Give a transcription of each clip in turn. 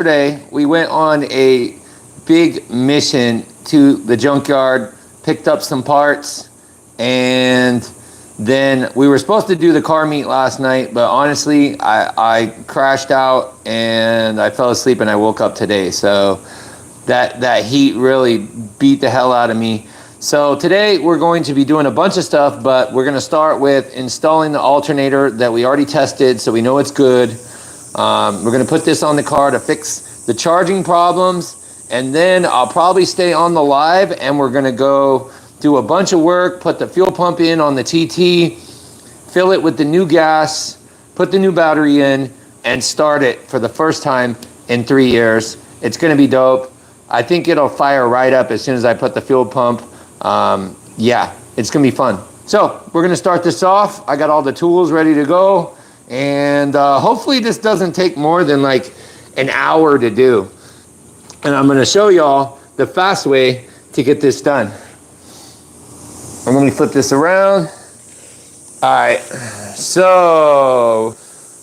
Yesterday, we went on a big mission to the junkyard, picked up some parts, and then we were supposed to do the car meet last night, but honestly, I crashed out and I fell asleep and I woke up today. So that heat really beat the hell out of me. So today we're going to be doing a bunch of stuff, but we're going to start with installing the alternator that we already tested, so we know it's good. We're going to put this on the car to fix the charging problems, and then I'll probably stay on the live and we're going to go do a bunch of work, put the fuel pump in on the TT, fill it with the new gas, put the new battery in, and start it for the first time in 3 years. It's going to be dope. I think it'll fire right up as soon as I put the fuel pump. Yeah, it's going to be fun. So we're going to start this off. I got all the tools ready to go. And hopefully this doesn't take more than like an hour to do. And I'm going to show y'all the fast way to get this done. And let me flip this around. All right, so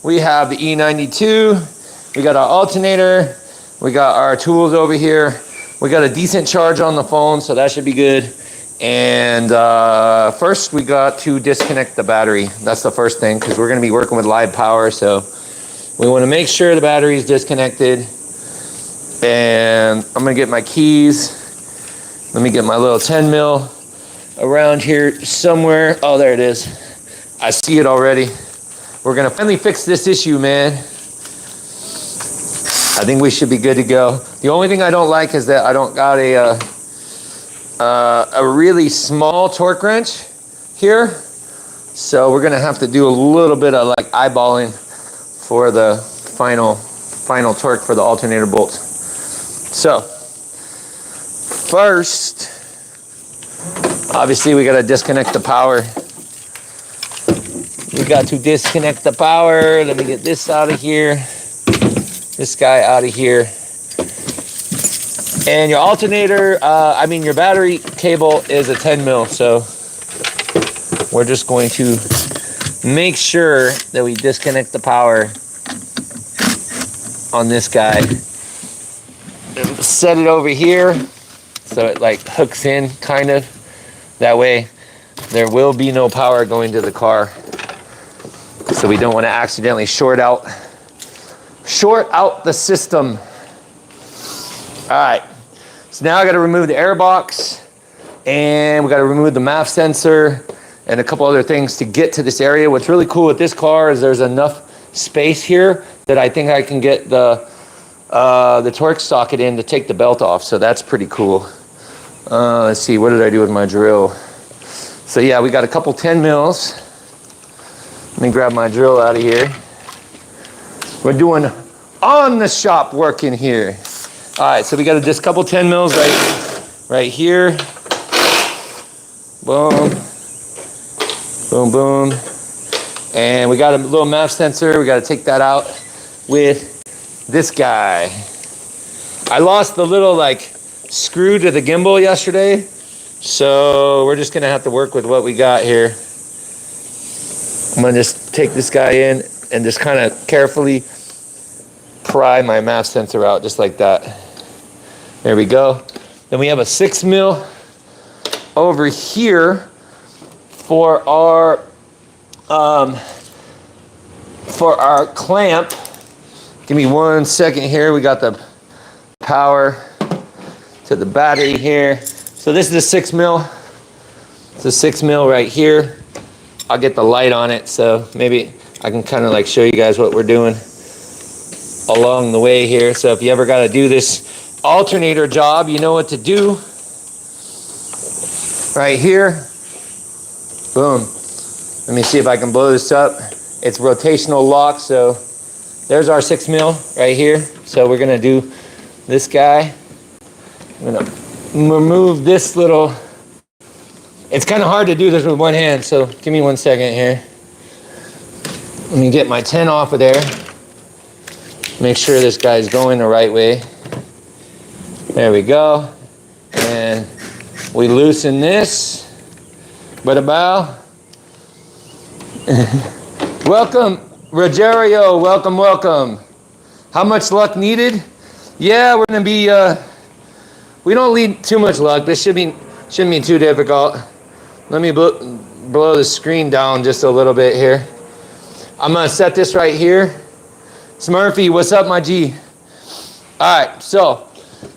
we have the e92. We got our alternator. We got our tools over here. We got a decent charge on the phone, so that should be good. And first we got to disconnect the battery. That's the first thing, because we're going to be working with live power, so we want to make sure the battery is disconnected. And I'm going to get my keys. Let me get my little 10 mil around here somewhere. Oh, there it is. I see it already. We're going to finally fix this issue, man. I think we should be good to go. The only thing I don't like is that I don't got a really small torque wrench here, so we're gonna have to do a little bit of like eyeballing for the final torque for the alternator bolt. So first, obviously we got to disconnect the power. We got to disconnect the power. Let me get this out of here, this guy out of here. And your alternator, your battery cable is a 10 mil, so we're just going to make sure that we disconnect the power on this guy. And set it over here so it like hooks in kind of. That way there will be no power going to the car. So we don't want to accidentally short out the system. All right. So now I got to remove the airbox, and we got to remove the MAF sensor and a couple other things to get to this area. What's really cool with this car is there's enough space here that I think I can get the torque socket in to take the belt off. So that's pretty cool. Let's see, what did I do with my drill? So yeah, we got a couple 10 mils. Let me grab my drill out of here. We're doing on the shop work in here. All right, so we got just a couple 10 mils right here. Boom, boom, boom. And we got a little MAF sensor. We got to take that out with this guy. I lost the little like screw to the gimbal yesterday, so we're just gonna have to work with what we got here. I'm gonna just take this guy in and just kind of carefully pry my MAF sensor out just like that. There we go. Then we have a 6 mil over here for our clamp. Give me 1 second here. We got the power to the battery here. So this is a 6 mil. It's a 6 mil right here. I'll get the light on it, so maybe I can kind of like show you guys what we're doing along the way here. So if you ever got to do this alternator job, you know what to do. Right here. Boom. Let me see if I can blow this up. It's rotational lock, so there's our 6 mil right here. So we're gonna do this guy. I'm gonna remove this little. It's kind of hard to do this with one hand, so give me 1 second here. Let me get my 10 off of there. Make sure this guy's going the right way. There we go. And we loosen this. Bada bow. Welcome, Rogerio. Welcome, welcome. How much luck needed? Yeah, we're gonna be, we don't need too much luck. This shouldn't be too difficult. Let me blow the screen down just a little bit here. I'm gonna set this right here. Smurfy, what's up, my G? All right, so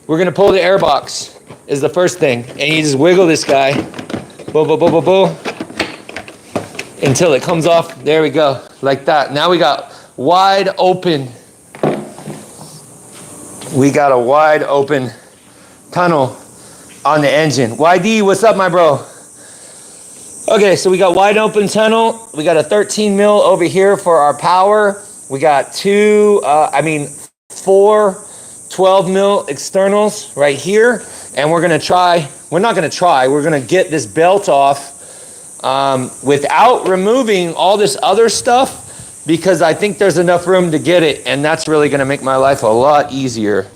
we're gonna pull the airbox is the first thing. And you just wiggle this guy, boo, boo, boo, boo, boo, until it comes off. There we go, like that. Now we got wide open. We got a wide open tunnel on the engine. YD, what's up, my bro? Okay, so we got wide open tunnel. We got a 13 mil over here for our power. We got four 12 mil externals right here. And we're gonna get this belt off without removing all this other stuff, because I think there's enough room to get it, and that's really gonna make my life a lot easier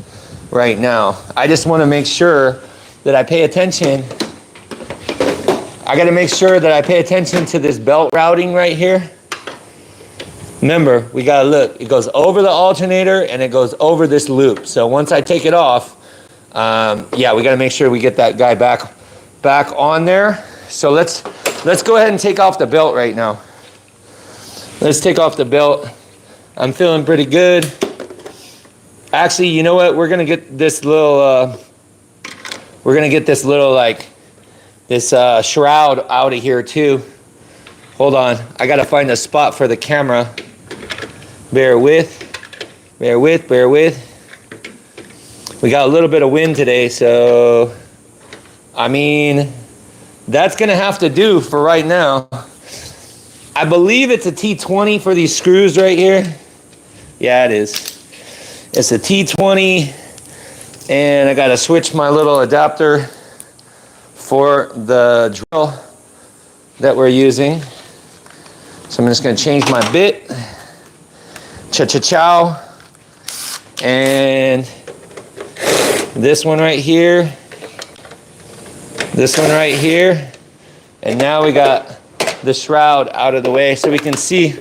right now. I just wanna make sure that I pay attention. I gotta make sure that I pay attention to this belt routing right here. Remember, we gotta look, it goes over the alternator and it goes over this loop. So once I take it off, yeah, we gotta make sure we get that guy back on there. So let's go ahead and take off the belt right now. Let's take off the belt. I'm feeling pretty good. Actually, you know what? We're gonna get this little, this shroud out of here too. Hold on, I gotta find a spot for the camera. Bear with. We got a little bit of wind today, so, I mean, that's gonna have to do for right now. I believe it's a T20 for these screws right here. Yeah, it is. It's a T20, and I gotta switch my little adapter for the drill that we're using. So I'm just gonna change my bit. Cha-cha-chow. And this one right here. This one right here. And now we got the shroud out of the way so we can see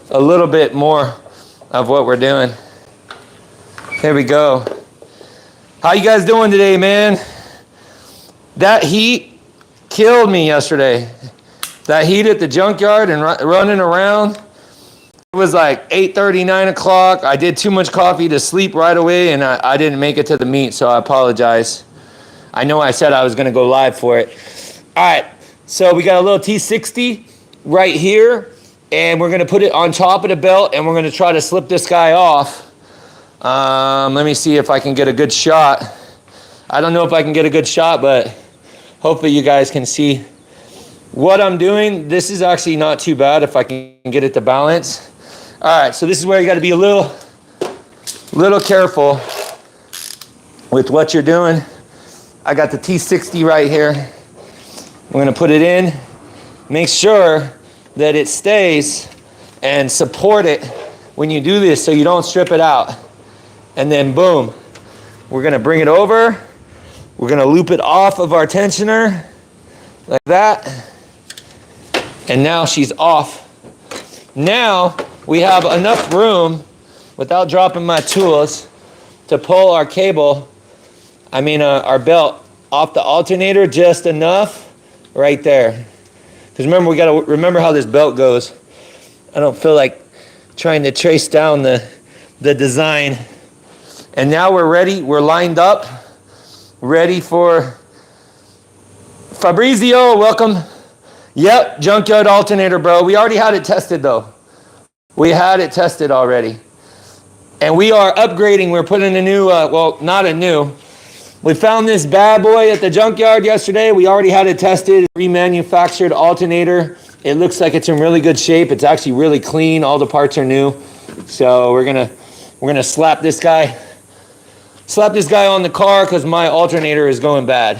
a little bit more of what we're doing. There we go. How you guys doing today, man? That heat killed me yesterday. That heat at the junkyard and running around. It was like 8:30, 9 o'clock. I did too much coffee to sleep right away, and I didn't make it to the meet, so I apologize. I know I said I was gonna go live for it. All right, so we got a little T60 right here, and we're gonna put it on top of the belt, and we're gonna try to slip this guy off. Let me see if I can get a good shot. I don't know if I can get a good shot, but hopefully you guys can see what I'm doing. This is actually not too bad if I can get it to balance. All right, so this is where you gotta be a little careful with what you're doing. I got the T60 right here. We're gonna put it in. Make sure that it stays and support it when you do this so you don't strip it out. And then boom, we're gonna bring it over. We're gonna loop it off of our tensioner like that. And now she's off. Now we have enough room without dropping my tools to pull our cable, our belt off the alternator just enough right there. Because remember, we gotta remember how this belt goes. I don't feel like trying to trace down the design. And now we're ready, we're lined up, ready for Fabrizio, welcome. Yep, junkyard alternator, bro. We already had it tested though. We had it tested already. And we are upgrading, we're putting a new, well, not a new. We found this bad boy at the junkyard yesterday. We already had it tested, remanufactured alternator. It looks like it's in really good shape. It's actually really clean, all the parts are new. So we're gonna slap this guy on the car because my alternator is going bad.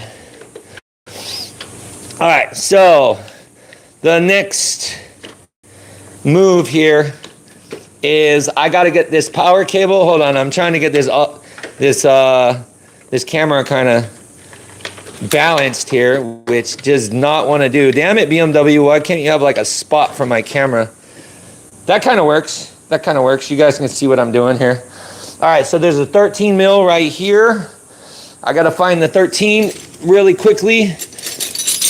All right, so the next move here is I got to get this power cable. Hold on, I'm trying to get this camera kind of balanced here, which does not want to do. Damn it, BMW, why can't you have like a spot for my camera? That kind of works. That kind of works. You guys can see what I'm doing here. All right, so there's a 13 mil right here. I gotta find the 13 really quickly.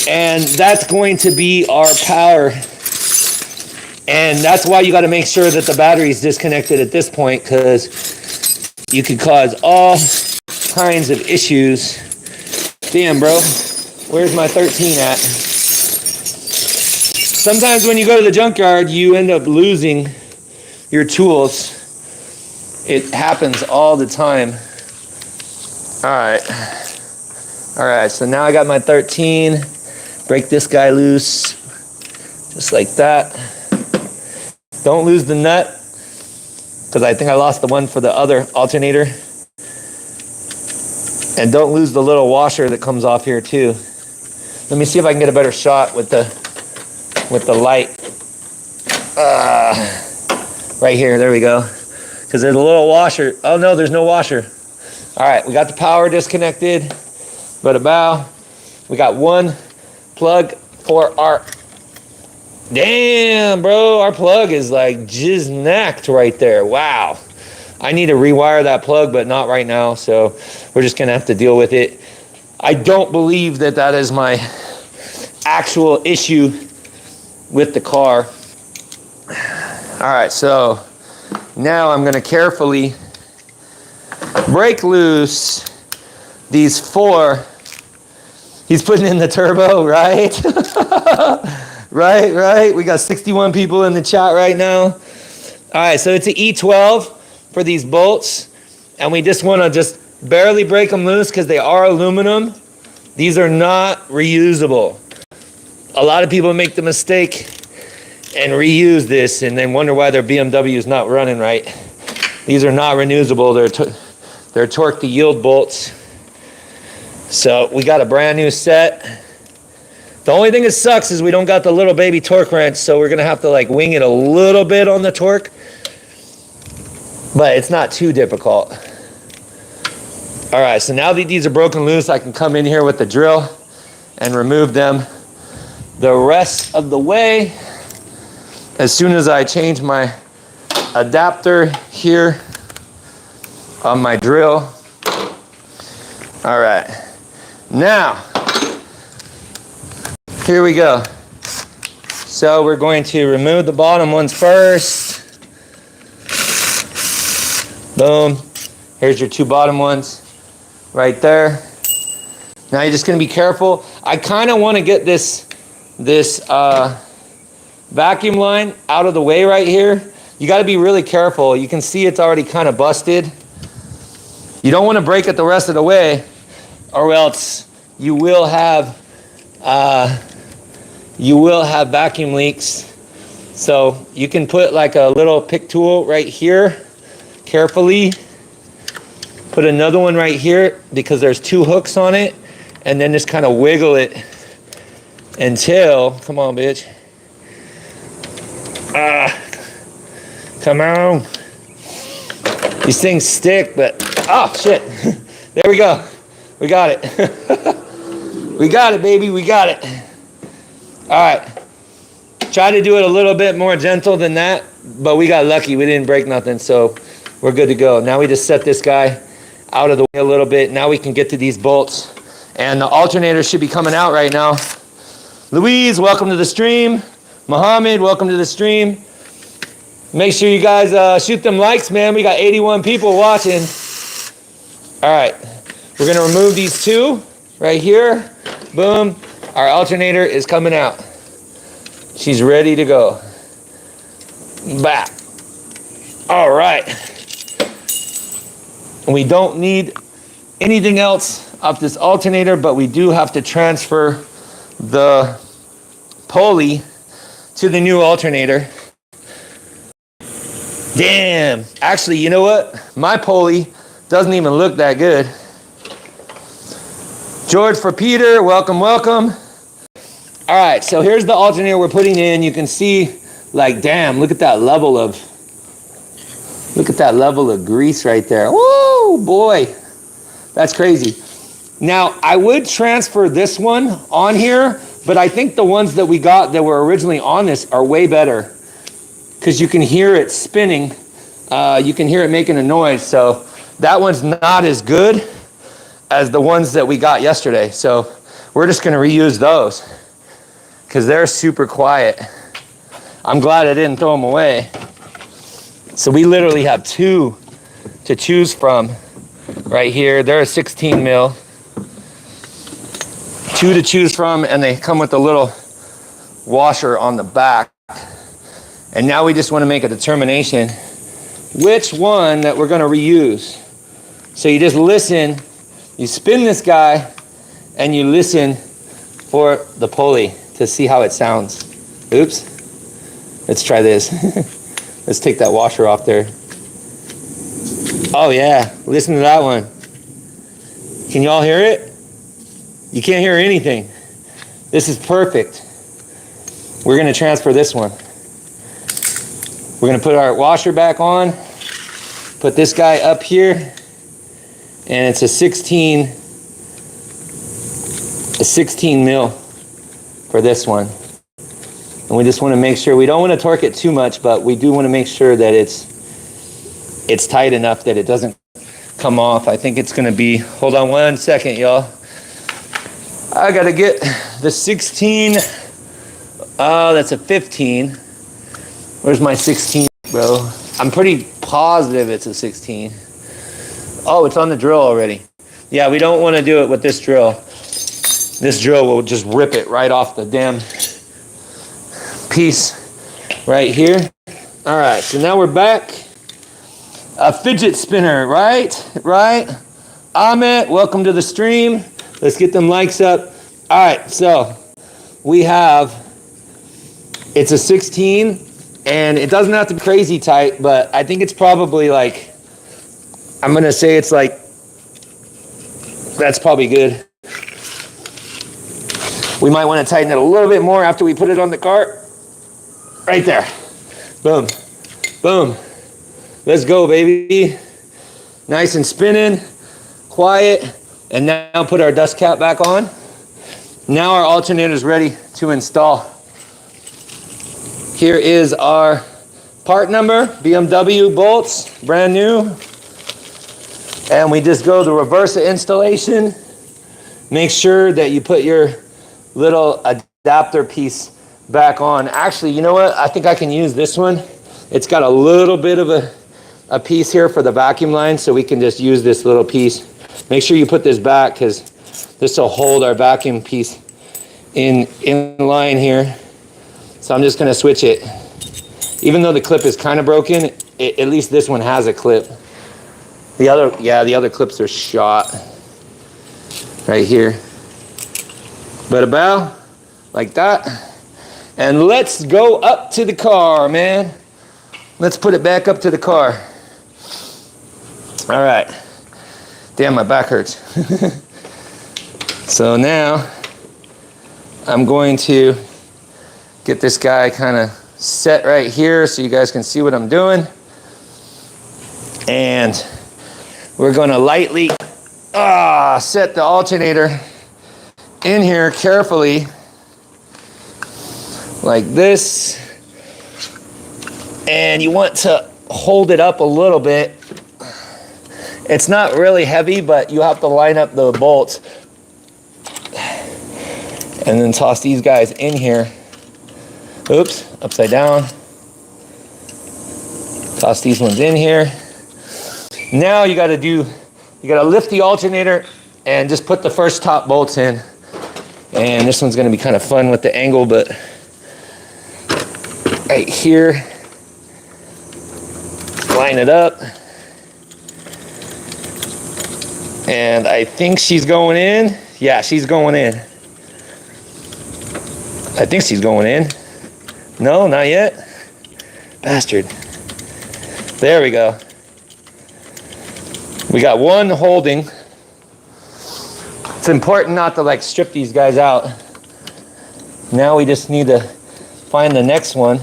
And that's going to be our power. And that's why you gotta make sure that the battery is disconnected at this point, because you could cause all kinds of issues. Damn, bro, where's my 13 at? Sometimes when you go to the junkyard, you end up losing your tools. It happens all the time. All right, so now I got my 13. Break this guy loose, just like that. Don't lose the nut, because I think I lost the one for the other alternator. And don't lose the little washer that comes off here too. Let me see if I can get a better shot with the light. Right here, there we go. Because there's a little washer. Oh no, there's no washer. All right, we got the power disconnected. We got one plug for our, damn bro, our plug is like jizz-nacked right there. Wow. I need to rewire that plug, but not right now, so we're just gonna have to deal with it. I don't believe that that is my actual issue with the car. All right, so now I'm gonna carefully break loose these 4. He's putting in the turbo, right? Right. We got 61 people in the chat right now. All right, so it's an E12 for these bolts. And we just want to just barely break them loose because they are aluminum. These are not reusable. A lot of people make the mistake and reuse this and then wonder why their BMW is not running right. These are not reusable. They're torque to yield bolts. So we got a brand new set. The only thing that sucks is we don't got the little baby torque wrench, so we're gonna have to like wing it a little bit on the torque, but it's not too difficult. All right, so now that these are broken loose, I can come in here with the drill and remove them the rest of the way. As soon as I change my adapter here on my drill. All right. Now, here we go. So we're going to remove the bottom ones first. Boom. Here's your 2 bottom ones right there. Now you're just gonna be careful. I kind of want to get this vacuum line out of the way right here. You got to be really careful. You can see it's already kind of busted. You don't want to break it the rest of the way, or else you will have vacuum leaks. So you can put like a little pick tool right here, carefully. Put another one right here because there's 2 hooks on it, and then just kind of wiggle it until, come on, bitch. Come on. These things stick, but, oh, shit. There we go. We got it. We got it, baby. We got it. All right. Try to do it a little bit more gentle than that, but we got lucky. We didn't break nothing, so we're good to go. Now we just set this guy out of the way a little bit. Now we can get to these bolts, and the alternator should be coming out right now. Louise, welcome to the stream. Mohammed, welcome to the stream. Make sure you guys shoot them likes, man. We got 81 people watching. All right, we're gonna remove these 2 right here. Boom, our alternator is coming out. She's ready to go. Back. All right. We don't need anything else off this alternator, but we do have to transfer the pulley to the new alternator. Damn. Actually, you know what? My pulley doesn't even look that good. George for Peter, welcome, welcome. All right, so here's the alternator we're putting in. You can see, like, damn, look at that level of grease right there. Woo, boy, that's crazy. Now, I would transfer this one on here, but I think the ones that we got that were originally on this are way better because you can hear it spinning you can hear it making a noise. So that one's not as good as the ones that we got yesterday. So we're just gonna reuse those because they're super quiet. I'm glad I didn't throw them away. So we literally have 2 to choose from right here. They're a 16 mil. 2 to choose from, and they come with a little washer on the back. And now we just want to make a determination which one that we're going to reuse. So you just listen, you spin this guy, and you listen for the pulley to see how it sounds. Oops. Let's try this. Let's take that washer off there. Oh yeah, listen to that one. Can you all hear it? You can't hear anything. This is perfect. We're gonna transfer this one. We're gonna put our washer back on, put this guy up here, and it's a 16 mil for this one. And we just want to make sure, we don't want to torque it too much, but we do want to make sure that it's tight enough that it doesn't come off. I think it's going to be, hold on 1 second, y'all. I got to get the 16. Oh, that's a 15. Where's my 16, bro? I'm pretty positive it's a 16. Oh, it's on the drill already. Yeah, we don't want to do it with this drill. This drill will just rip it right off the damn piece right here. All right, so now we're back. A fidget spinner, right? Ahmet, welcome to the stream. Let's get them likes up. All right, so we have, it's a 16, and it doesn't have to be crazy tight, but I think it's probably like, I'm gonna say it's like, that's probably good. We might want to tighten it a little bit more after we put it on the cart. Right there. Boom. Boom. Let's go, baby. Nice and spinning. Quiet. And now put our dust cap back on. Now our alternator is ready to install. Here is our part number. BMW bolts. Brand new. And we just go the reverse of installation. Make sure that you put your little adapter piece back on. Actually, you know what? I think I can use this one. It's got a little bit of a piece here for the vacuum line, so we can just use this little piece. Make sure you put this back because this will hold our vacuum piece in line here. So I'm just going to switch it. Even though the clip is kind of broken, at least this one has a clip. The other clips are shot right here. But about like that. And let's go up to the car, man. Let's put it back up to the car. All right. Damn, my back hurts. So now I'm going to get this guy kind of set right here so you guys can see what I'm doing. And we're going to lightly set the alternator in here carefully. Like this, and you want to hold it up a little bit. It's not really heavy, but you have to line up the bolts and then toss these guys in here. Oops, upside down. Toss these ones in here. Now you got to lift the alternator and just put the first top bolts in. And this one's going to be kind of fun with the angle, but right here, line it up, and I think she's going in. Yeah, she's going in. I think she's going in. No, not yet. Bastard. There we go. We got one holding. It's important not to like strip these guys out. Now we just need to find the next one.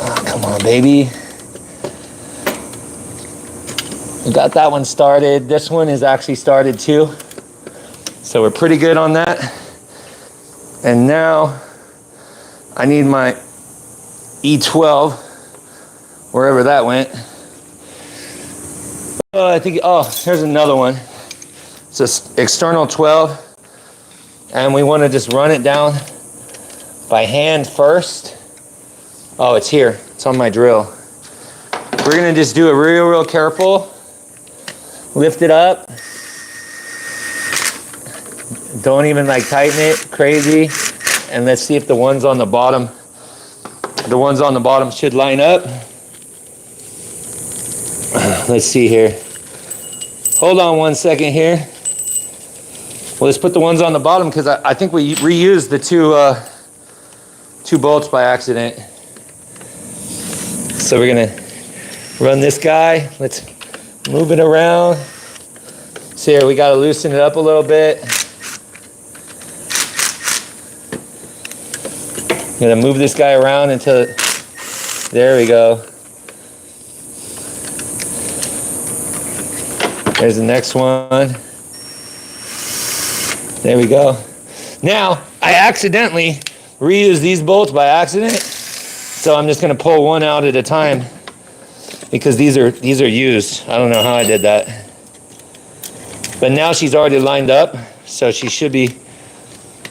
Oh, come on, baby. We got that one started. This one is actually started too. So we're pretty good on that. And now I need my E12 wherever that went. Oh, I think, oh, here's another one. It's an external 12. And we want to just run it down by hand first. Oh, it's here. It's on my drill. We're going to just do it real careful. Lift it up. Don't even like tighten it crazy. And let's see if the ones on the bottom should line up. Let's see here. Hold on 1 second here. Well, let's put the ones on the bottom because I think we reused the two bolts by accident. So we're gonna run this guy. Let's move it around. See here, we gotta loosen it up a little bit. I'm gonna move this guy around until, there we go. There's the next one. There we go. Now, I accidentally reused these bolts by accident, so I'm just gonna pull one out at a time because these are used. I don't know how I did that. But now she's already lined up, so she should be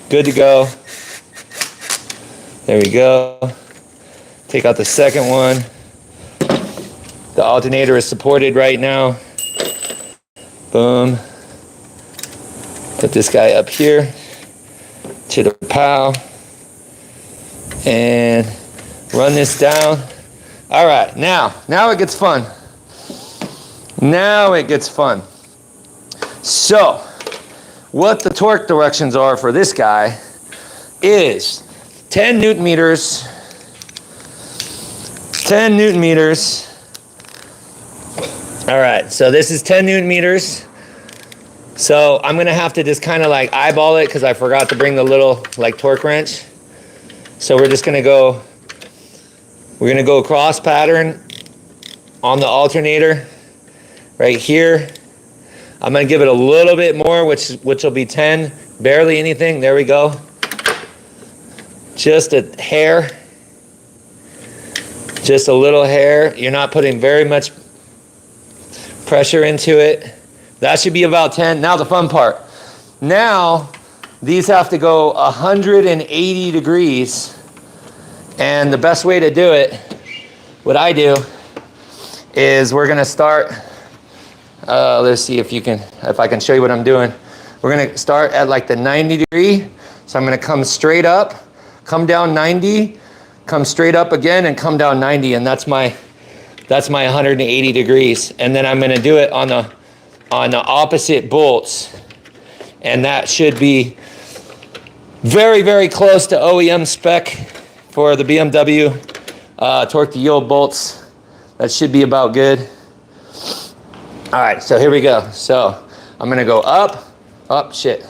good to go. There we go. Take out the second one. The alternator is supported right now. Boom. Put this guy up here to the POW and run this down. All right, now it gets fun. Now it gets fun. So, what the torque directions are for this guy is 10 Newton meters, 10 Newton meters. All right, so this is 10 Newton meters. So I'm gonna have to just kind of like eyeball it because I forgot to bring the little like torque wrench. So we're gonna go cross pattern on the alternator right here. I'm gonna give it a little bit more, which will be 10, barely anything. There we go. Just a hair, just a little hair. You're not putting very much pressure into it. That should be about 10. Now the fun part. Now these have to go 180 degrees. And the best way to do it, what I do, is we're gonna start, let's see if I can show you what I'm doing. We're gonna start at like the 90 degree. So I'm gonna come straight up, come down 90, come straight up again and come down 90. And that's my 180 degrees. And then I'm gonna do it on the opposite bolts, and that should be very close to OEM spec for the BMW torque to yield bolts. That should be about good. All right, so here we go. So I'm gonna go up, shit.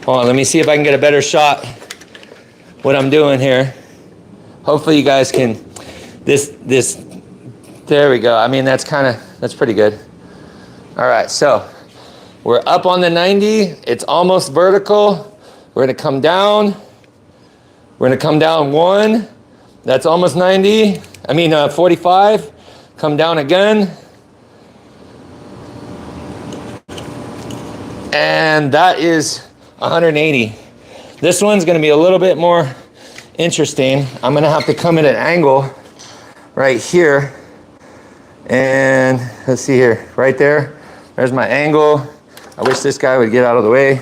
Hold on, let me see if I can get a better shot what I'm doing here. Hopefully you guys can, there we go. I mean, that's pretty good. All right, so we're up on the 90. It's almost vertical. We're gonna come down. We're gonna come down 1. That's almost 90. 45. Come down again. And that is 180. This one's gonna be a little bit more interesting. I'm gonna have to come at an angle right here. And let's see here, right there. There's my angle. I wish this guy would get out of the way.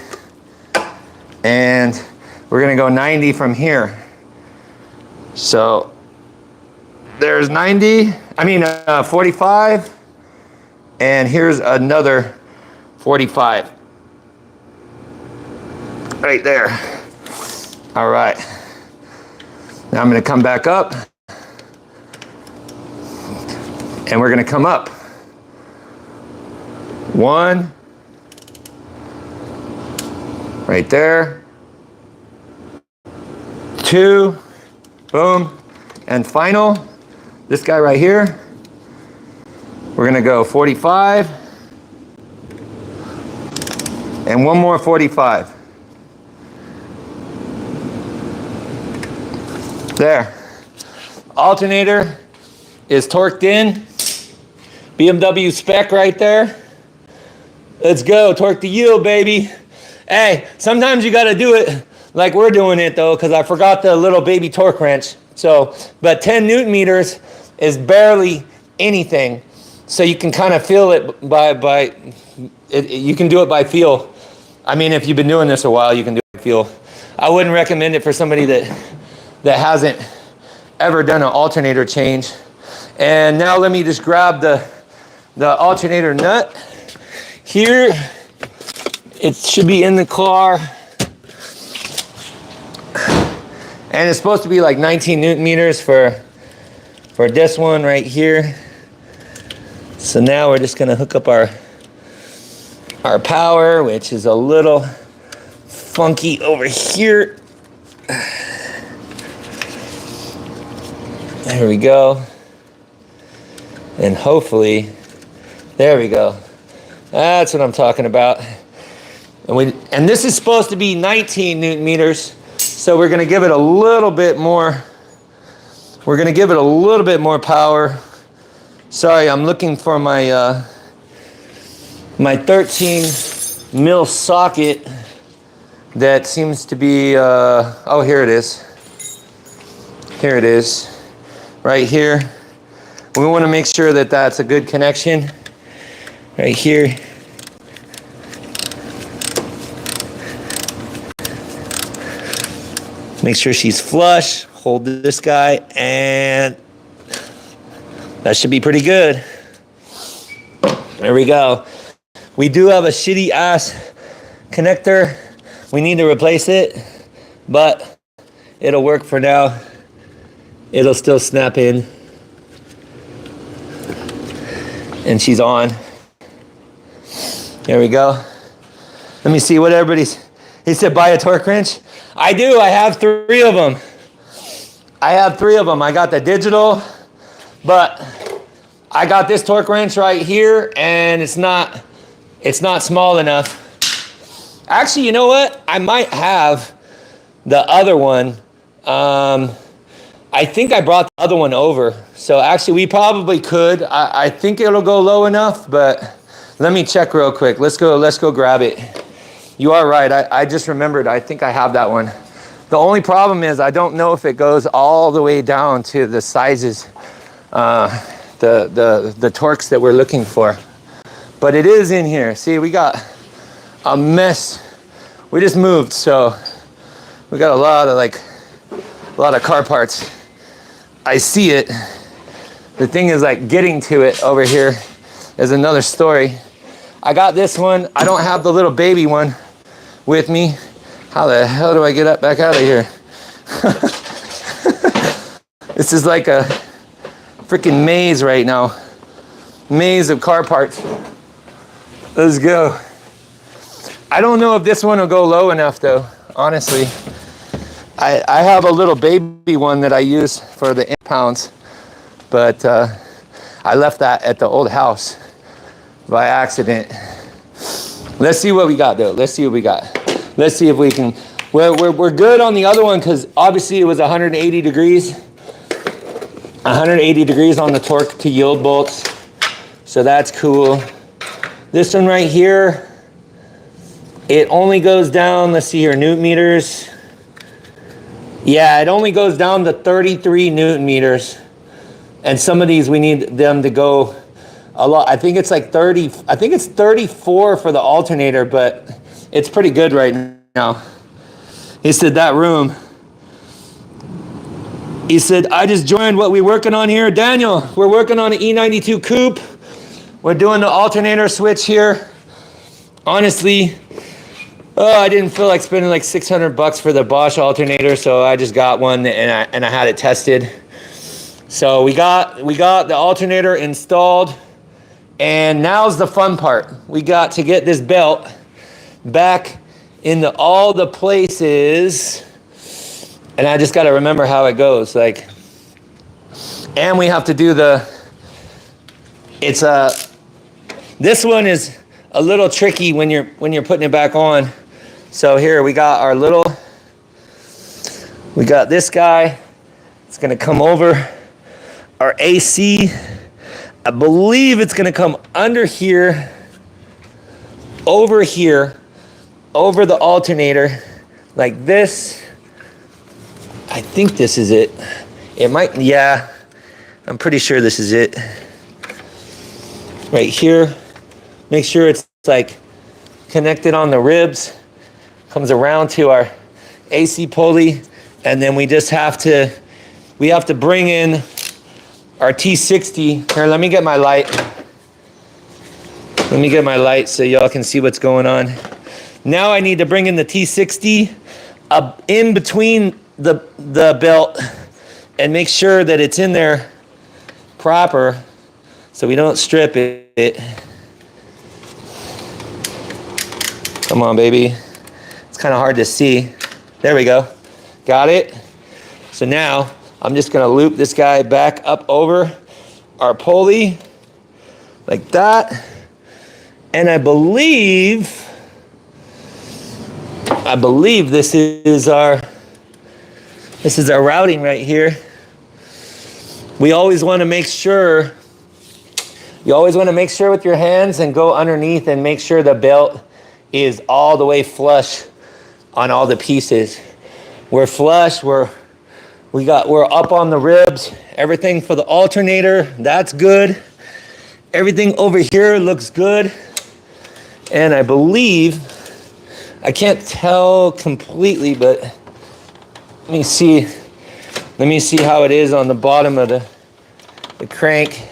And we're gonna go 90 from here. So there's 45. And here's another 45. Right there. All right. Now I'm gonna come back up. And we're gonna come up. 1, right there, 2, boom, and final, this guy right here, we're gonna go 45, and one more 45. There. Alternator is torqued in. BMW spec right there. Let's go, torque to yield, baby. Hey, sometimes you gotta do it like we're doing it though, because I forgot the little baby torque wrench. So, but 10 Newton meters is barely anything. So you can kind of feel it you can do it by feel. I mean, if you've been doing this a while, you can do it by feel. I wouldn't recommend it for somebody that hasn't ever done an alternator change. And now let me just grab the alternator nut. Here, it should be in the car. And it's supposed to be like 19 Newton meters for this one right here. So now we're just gonna hook up our power, which is a little funky over here. There we go. And hopefully, there we go. That's what I'm talking about. And this is supposed to be 19 Newton meters. So we're gonna give it a little bit more. We're gonna give it a little bit more power. Sorry, I'm looking for my my 13 mil socket that seems to be, oh, here it is. Here it is, right here. We wanna make sure that that's a good connection. Right here. Make sure she's flush. Hold this guy, and that should be pretty good. There we go. We do have a shitty ass connector. We need to replace it, but it'll work for now. It'll still snap in. And she's on. There we go. Let me see what he said buy a torque wrench. I do, I have 3 of them. I have 3 of them. I got the digital, but I got this torque wrench right here, and it's not small enough. Actually, you know what? I might have the other one. I think I brought the other one over. So actually, we probably could. I think it'll go low enough, but let me check real quick. Let's go grab it. You are right. I just remembered. I think I have that one. The only problem is I don't know if it goes all the way down to the sizes, the torques that we're looking for. But it is in here. See, we got a mess. We just moved, so we got a lot of car parts. I see it. The thing is, like, getting to it over here is another story. I got this one. I don't have the little baby one with me. How the hell do I get back out of here? This is like a freaking maze right now. Maze of car parts. Let's go. I don't know if this one will go low enough though, honestly. I have a little baby one that I use for the impounds, but I left that at the old house by accident. Let's see what we got though. Let's see what we got. Let's see if we can. We're good on the other one because obviously it was 180 degrees. 180 degrees on the torque to yield bolts. So that's cool. This one right here, it only goes down, let's see here, Newton meters. Yeah, it only goes down to 33 Newton meters. And some of these we need them to go a lot. I think it's like 30, I think it's 34 for the alternator, but it's pretty good right now. He said that room. He said, I just joined. What we working on here? Daniel, we're working on an E92 coupe. We're doing the alternator switch here. Honestly, I didn't feel like spending like $600 for the Bosch alternator, so I just got one and I had it tested. So we got the alternator installed, and now's the fun part. We got to get this belt back into all the places, and I just got to remember how it goes. Like, and we have to do this one is a little tricky when you're putting it back on. So here we got we got this guy. It's gonna come over our AC. I believe it's gonna come under here, over here, over the alternator, like this. I think this is it. It might, yeah, I'm pretty sure this is it. Right here, make sure it's like connected on the ribs, comes around to our AC pulley, and then we just have to, we have to bring in our T60. Here, let me get my light. Let me get my light so y'all can see what's going on. Now I need to bring in the T60 up in between the belt and make sure that it's in there proper so we don't strip it. Come on, baby. It's kind of hard to see. There we go. Got it? So now I'm just gonna loop this guy back up over our pulley like that. And I believe this is our routing right here. We always want to make sure, you always want to make sure with your hands and go underneath and make sure the belt is all the way flush on all the pieces. We're flush, we're up on the ribs, everything for the alternator, that's good. Everything over here looks good. And I believe, I can't tell completely, but let me see how it is on the bottom of the crank.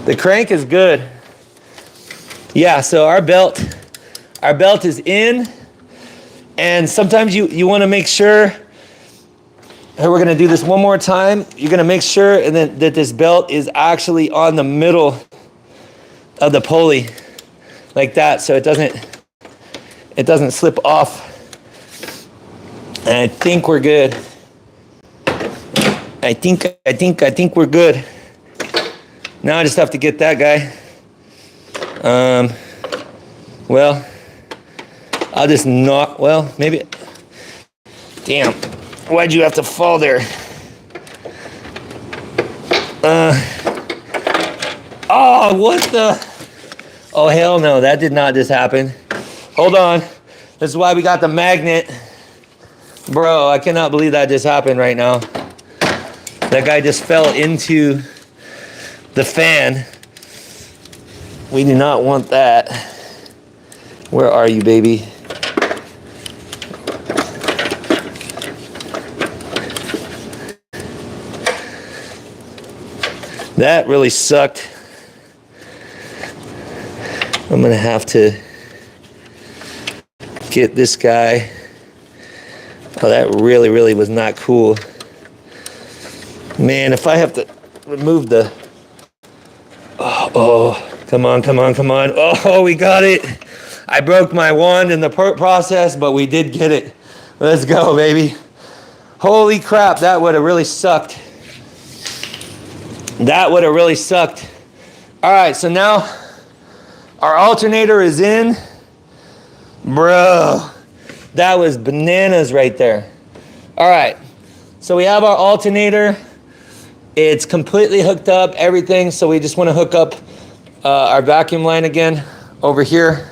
The crank is good. Yeah, so our belt is in, and sometimes you want to make sure, and we're gonna do this one more time, you're gonna make sure and then that this belt is actually on the middle of the pulley, like that, so it doesn't slip off. And I think we're good. I think we're good. Now I just have to get that guy. Well, I'll just knock, well, maybe, damn, why'd you have to fall there? Oh, what the? Oh, hell no, that did not just happen. Hold on, this is why we got the magnet. Bro, I cannot believe that just happened right now. That guy just fell into the fan. We do not want that. Where are you, baby? That really sucked. I'm gonna have to get this guy. Oh, that really was not cool. Man, if I have to remove the... Oh, come on. Oh, we got it. I broke my wand in the process, but we did get it. Let's go, baby. Holy crap, that would have really sucked. That would have really sucked. All right, so now our alternator is in. Bro, that was bananas right there. All right, so we have our alternator. It's completely hooked up, everything. So we just want to hook up our vacuum line again over here.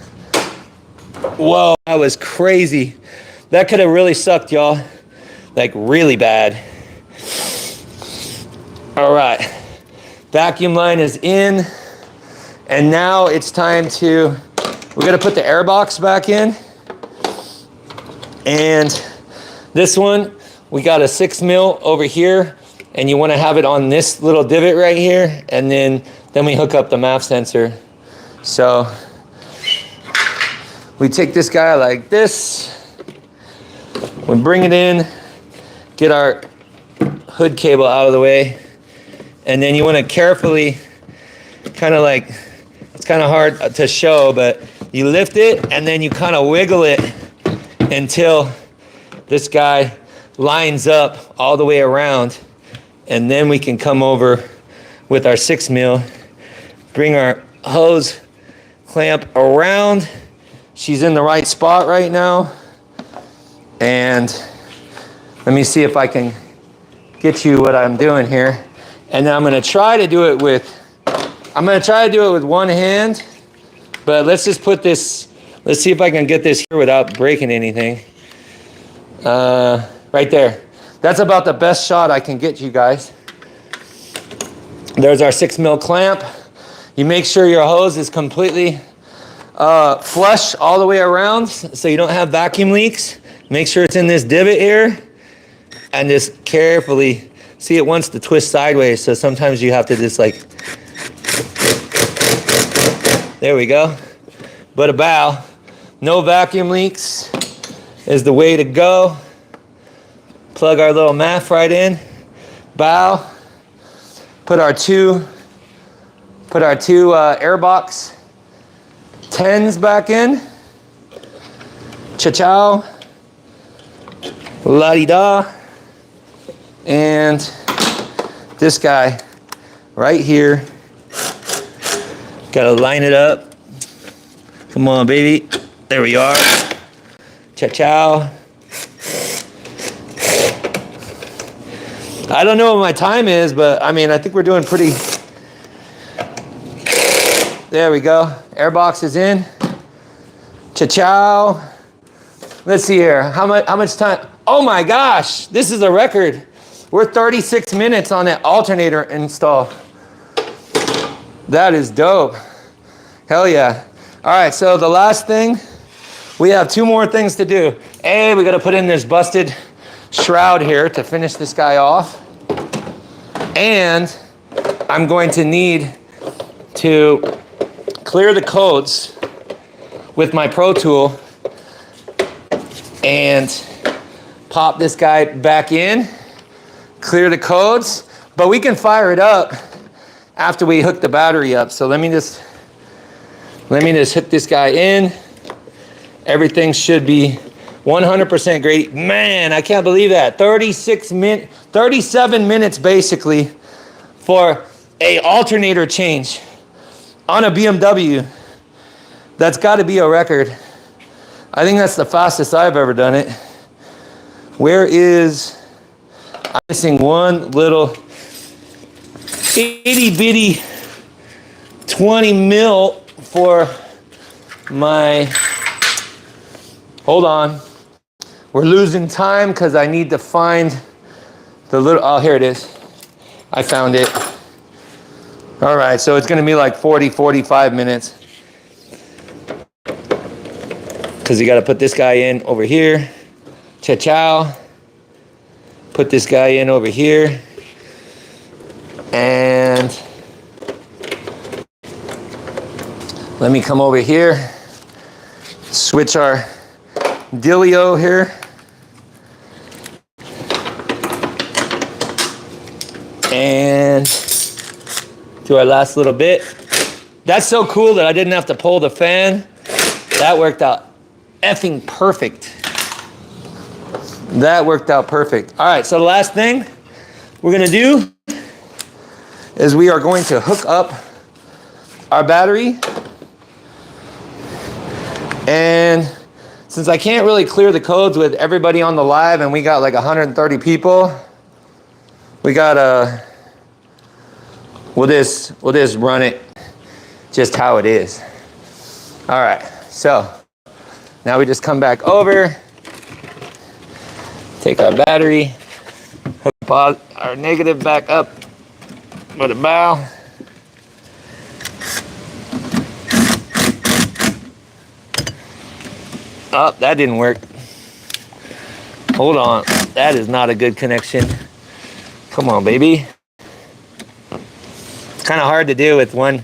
Whoa, that was crazy. That could have really sucked, y'all. Like really bad. All right, vacuum line is in. And now it's time to, we're gonna put the Airbox back in. And this one, we got a 6 mil over here, and you wanna have it on this little divot right here, and then we hook up the MAF sensor. So we take this guy like this, we bring it in, get our hood cable out of the way, and then you wanna carefully, kind of like, it's kind of hard to show, but you lift it and then you kind of wiggle it until this guy lines up all the way around, and then we can come over with our 6 mil, bring our hose clamp around. She's in the right spot right now, and let me see if I can get you what I'm doing here. And then I'm gonna try to do it with, one hand, but let's just put this, let's see if I can get this here without breaking anything. Right there. That's about the best shot I can get you guys. There's our 6mm clamp. You make sure your hose is completely flush all the way around so you don't have vacuum leaks. Make sure it's in this divot here and just carefully, see it wants to twist sideways, so sometimes you have to just like, there we go. But a bow, no vacuum leaks is the way to go. Plug our little MAF right in, bow, put our two Airbox 10s back in, cha-chow, la-di-da, and this guy right here, gotta line it up. Come on, baby, there we are, cha-chow. I don't know what my time is, but I mean, I think we're doing pretty. There we go. Airbox is in. Cha-chow. Let's see here. How much time? Oh my gosh, this is a record. We're 36 minutes on that alternator install. That is dope. Hell yeah. All right, so the last thing, we have 2 more things to do. A, we gotta put in this busted shroud here to finish this guy off. And I'm going to need to clear the codes with my Pro Tool and pop this guy back in, clear the codes, but we can fire it up after we hook the battery up. So let me just hook this guy in. Everything should be 100% great. Man, I can't believe that. 37 minutes basically for a alternator change on a BMW. That's got to be a record. I think that's the fastest I've ever done it. Where is, I'm missing one little itty bitty 20 mil for my, hold on. We're losing time because I need to find the little, oh, here it is. I found it. All right, so it's gonna be like 45 minutes. Because you gotta put this guy in over here. Cha-chow. Put this guy in over here. And let me come over here. Switch our dealio here. And do our last little bit. That's so cool that I didn't have to pull the fan. That worked out effing perfect. That worked out perfect. All right, so the last thing we're gonna do is we are going to hook up our battery. And since I can't really clear the codes with everybody on the live and we got like 130 people, we gotta, we'll just run it just how it is. All right, so now we just come back over, take our battery, hook our negative back up with a bow. Oh, that didn't work. Hold on, that is not a good connection. Come on, baby. It's kind of hard to do with one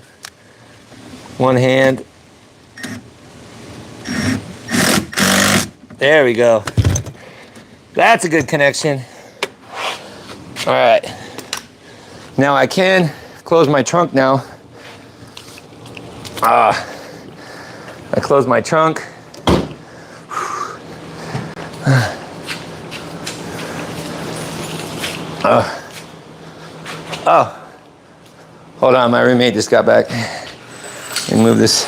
hand. There we go. That's a good connection. All right. Now I can close my trunk now. I close my trunk. Oh, hold on, my roommate just got back. Let me move this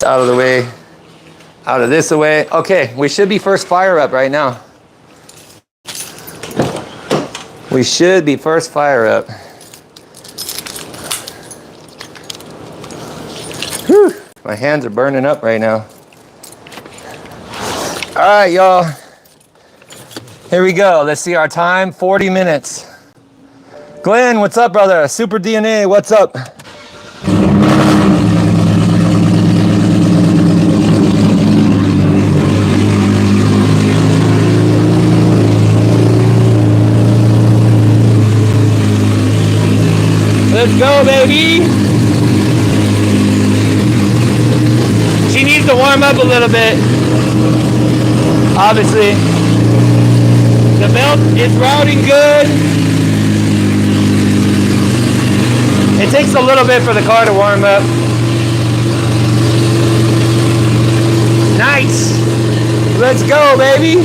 out of the way, out of this away. Okay, we should be first fire up right now. We should be first fire up. Whew, my hands are burning up right now. All right, y'all. Here we go. Let's see our time, 40 minutes. Glenn, what's up, brother? Super DNA, what's up? Let's go, baby. She needs to warm up a little bit. Obviously. The belt is routing good. It takes a little bit for the car to warm up. Nice. Let's go, baby.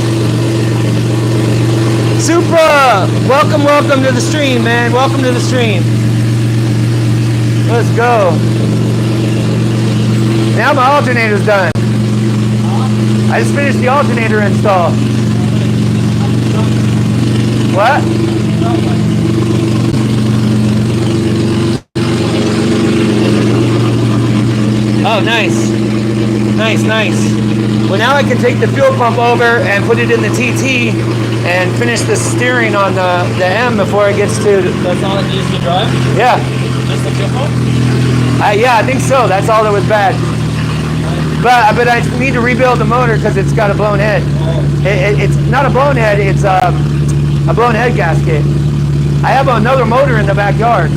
Supra, welcome to the stream, man. Welcome to the stream. Let's go. Now my alternator's done. I just finished the alternator install. What? Oh, nice. Nice. Well, now I can take the fuel pump over and put it in the TT and finish the steering on the M before it gets to... That's all it needs to drive? Yeah. Just the fuel pump? Yeah, I think so. That's all that was bad. But I need to rebuild the motor because it's got a blown head. It's not a blown head, it's a blown head gasket. I have another motor in the backyard.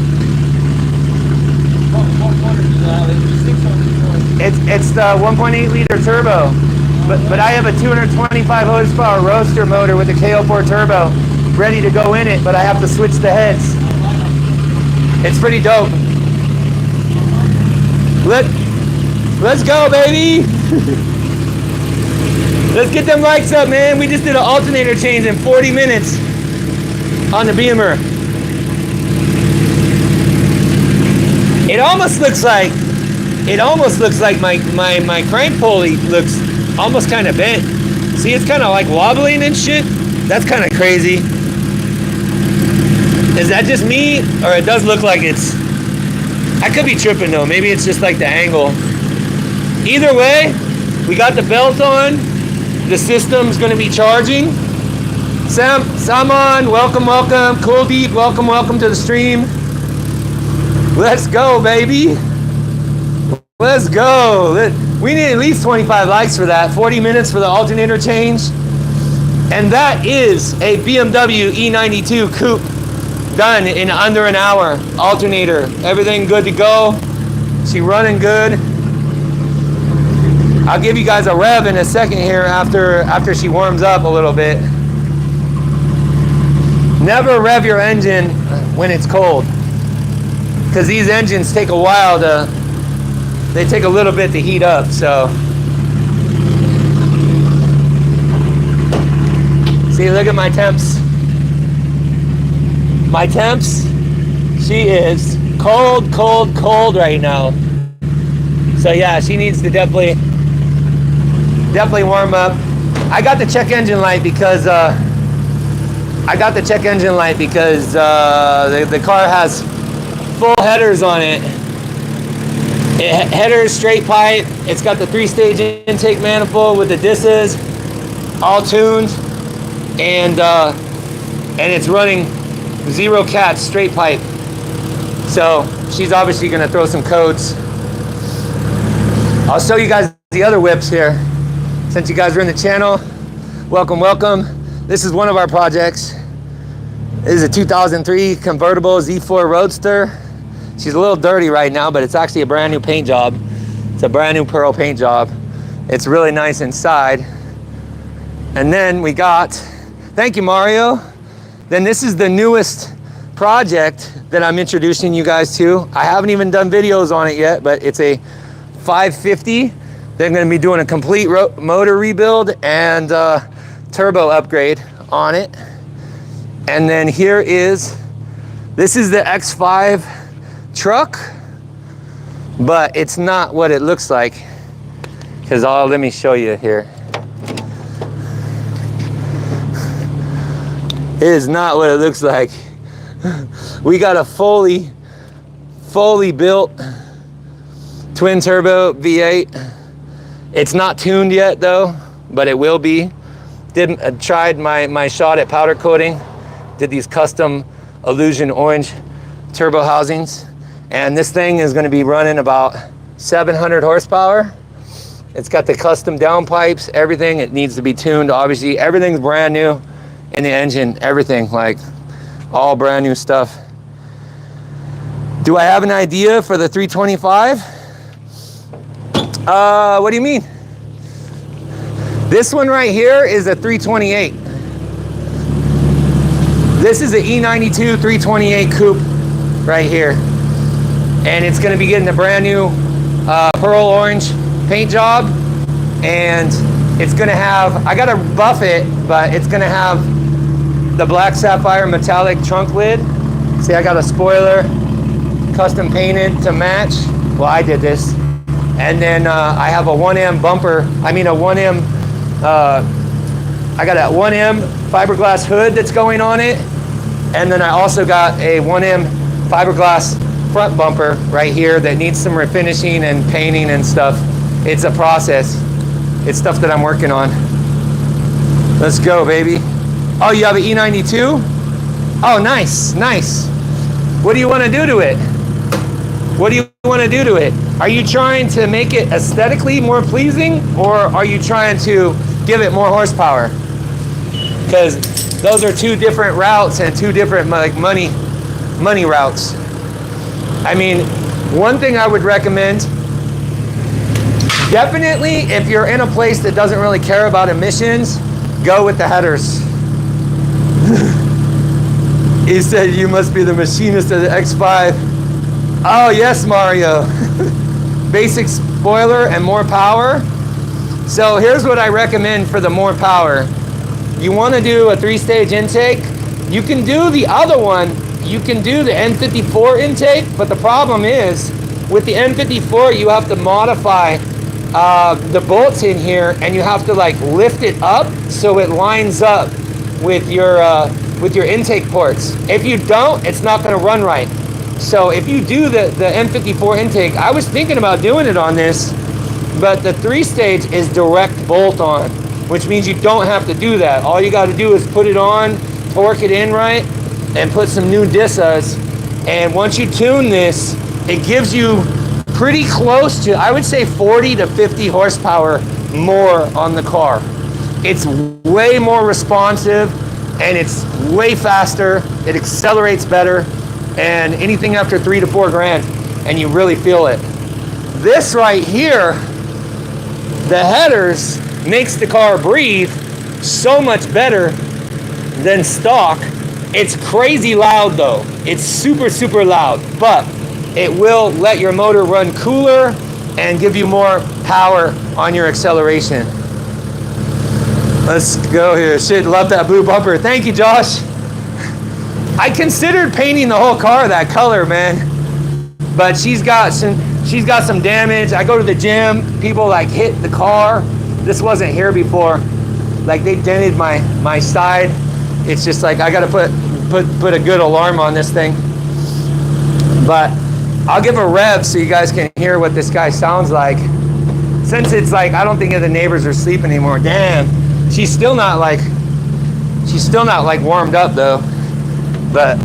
What motor do you have? It's the 1.8 liter turbo. But I have a 225 horsepower roadster motor with a KO4 turbo ready to go in it, but I have to switch the heads. It's pretty dope. Let's go, baby. Let's get them lights up, man. We just did an alternator change in 40 minutes on the Beamer. It almost looks like my crank pulley looks almost kind of bent. See, it's kind of like wobbling and shit. That's kind of crazy. Is that just me, or it does look like it's... I could be tripping though. Maybe it's just like the angle. Either way, we got the belt on. The system's gonna be charging. Saman, welcome. Cool Deep, welcome to the stream. Let's go, baby. Let's go. We need at least 25 likes for that. 40 minutes for the alternator change. And that is a BMW E92 coupe done in under an hour. Alternator, everything good to go. She running good. I'll give you guys a rev in a second here after she warms up a little bit. Never rev your engine when it's cold, because these engines take a while they take a little bit to heat up. So see, look at my temps. My temps, she is cold right now. So yeah, she needs to definitely warm up. I got the check engine light because the car has full headers on it. Headers, straight pipe. It's got the 3-stage intake manifold with the disses all tuned, and it's running 0 cats straight pipe. So she's obviously gonna throw some codes. I'll show you guys the other whips here. Since you guys are in the channel, welcome. This is one of our projects. This is a 2003 convertible Z4 Roadster. She's a little dirty right now, but it's actually a brand new paint job. It's a brand new pearl paint job. It's really nice inside. And then we got, thank you, Mario. Then this is the newest project that I'm introducing you guys to. I haven't even done videos on it yet, but it's a 550. They're gonna be doing a complete motor rebuild and turbo upgrade on it. And then this is the X5 truck, but it's not what it looks like. Because let me show you here. is not what it looks like. We got a fully built twin turbo V8. It's not tuned yet though, but it will be. Tried my shot at powder coating. Did these custom Illusion orange turbo housings. And this thing is gonna be running about 700 horsepower. It's got the custom downpipes, everything. It needs to be tuned, obviously. Everything's brand new in the engine, everything, like all brand new stuff. Do I have an idea for the 325? What do you mean? This one right here is a 328. This is an e92 328 coupe right here. And it's gonna be getting a brand new pearl orange paint job. And it's gonna have, I gotta buff it, but it's gonna have the black sapphire metallic trunk lid. See, I got a spoiler custom painted to match. Well, I did this. And then I have a 1M bumper, I got a 1M fiberglass hood that's going on it. And then I also got a 1M fiberglass front bumper right here that needs some refinishing and painting and stuff. It's a process. It's stuff that I'm working on. Let's go, baby. Oh, you have an E92? Oh, nice, nice. What do you want to do to it? What do you want to do to it? Are you trying to make it aesthetically more pleasing, or are you trying to give it more horsepower? Because those are two different routes and two different like money routes. I mean, one thing I would recommend, definitely if you're in a place that doesn't really care about emissions, go with the headers. He said, you must be the machinist of the X5. Oh yes, Mario. Basic spoiler and more power. So here's what I recommend for the more power. You want to do a 3-stage intake. You can do the other one. You can do the N54 intake, but the problem is with the N54, you have to modify the bolts in here, and you have to like lift it up so it lines up with your intake ports. If you don't, it's not going to run right. So if you do the M54 intake, I was thinking about doing it on this, but the 3-stage is direct bolt on, which means you don't have to do that. All you got to do is put it on, torque it in right, and put some new DISAs. And once you tune this, it gives you pretty close to, I would say 40 to 50 horsepower more on the car. It's way more responsive, and it's way faster. It accelerates better. And anything after 3 to 4 grand, and you really feel it. This right here, the headers makes the car breathe so much better than stock. It's crazy loud though. It's super, super loud, but it will let your motor run cooler and give you more power on your acceleration. Let's go here. Shit, love that blue bumper. Thank you, Josh. I considered painting the whole car that color, man, but she's got some damage. I go to the gym, people like hit the car. This wasn't here before. Like they dented my side. It's just like I gotta put a good alarm on this thing. But I'll give a rev so you guys can hear what this guy sounds like. Since it's like, I don't think the neighbors are sleeping anymore. Damn, she's still not like warmed up though. But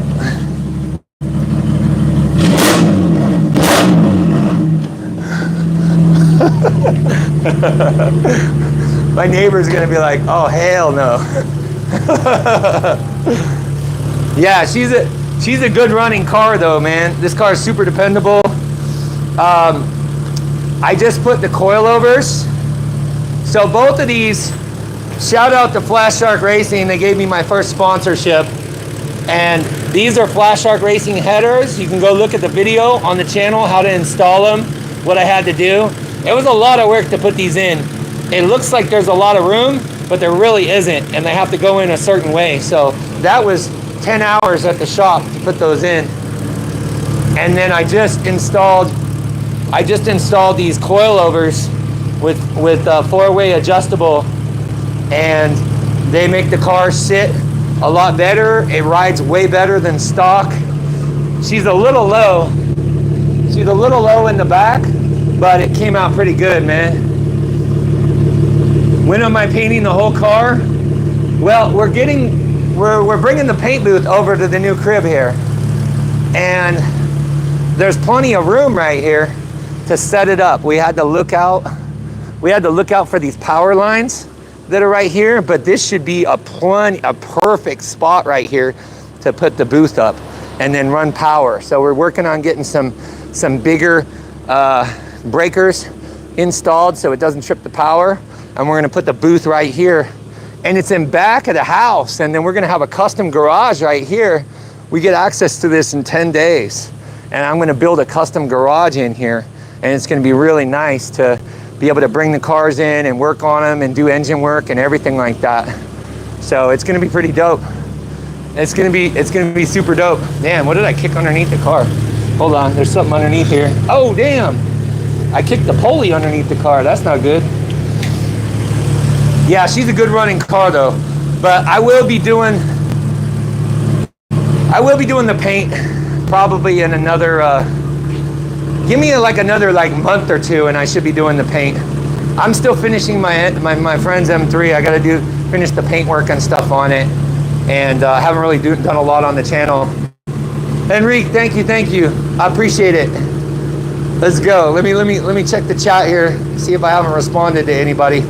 my neighbor's gonna be like, oh hell no. Yeah, she's a good running car though, man. This car is super dependable. I just put the coilovers. So both of these, shout out to Flash Shark Racing. They gave me my first sponsorship. And these are Flash Shark Racing headers. You can go look at the video on the channel, how to install them, what I had to do. It was a lot of work to put these in. It looks like there's a lot of room, but there really isn't, and they have to go in a certain way. So that was 10 hours at the shop to put those in. And then I just installed these coilovers with 4-way adjustable, and they make the car sit a lot better. It rides way better than stock. She's a little low. She's a little low in the back, but it came out pretty good, man. When am I painting the whole car? Well, we're bringing the paint booth over to the new crib here. And there's plenty of room right here to set it up. We had to look out for these power lines that are right here, but this should be a perfect spot right here to put the booth up and then run power. So we're working on getting some bigger breakers installed so it doesn't trip the power. And we're gonna put the booth right here. And it's in back of the house. And then we're gonna have a custom garage right here. We get access to this in 10 days. And I'm gonna build a custom garage in here. And it's gonna be really nice to be able to bring the cars in and work on them and do engine work and everything like that. So it's gonna be pretty dope. It's gonna be super dope. Damn, what did I kick underneath the car? Hold on, there's something underneath here. Oh, damn. I kicked the pulley underneath the car. That's not good. Yeah, she's a good running car though. But I will be doing the paint probably in another, give me another month or two and I should be doing the paint. I'm still finishing my friend's M3. I gotta finish the paint work and stuff on it. And I haven't really done a lot on the channel. Enrique, thank you. I appreciate it. Let's go. Let me check the chat here, see if I haven't responded to anybody.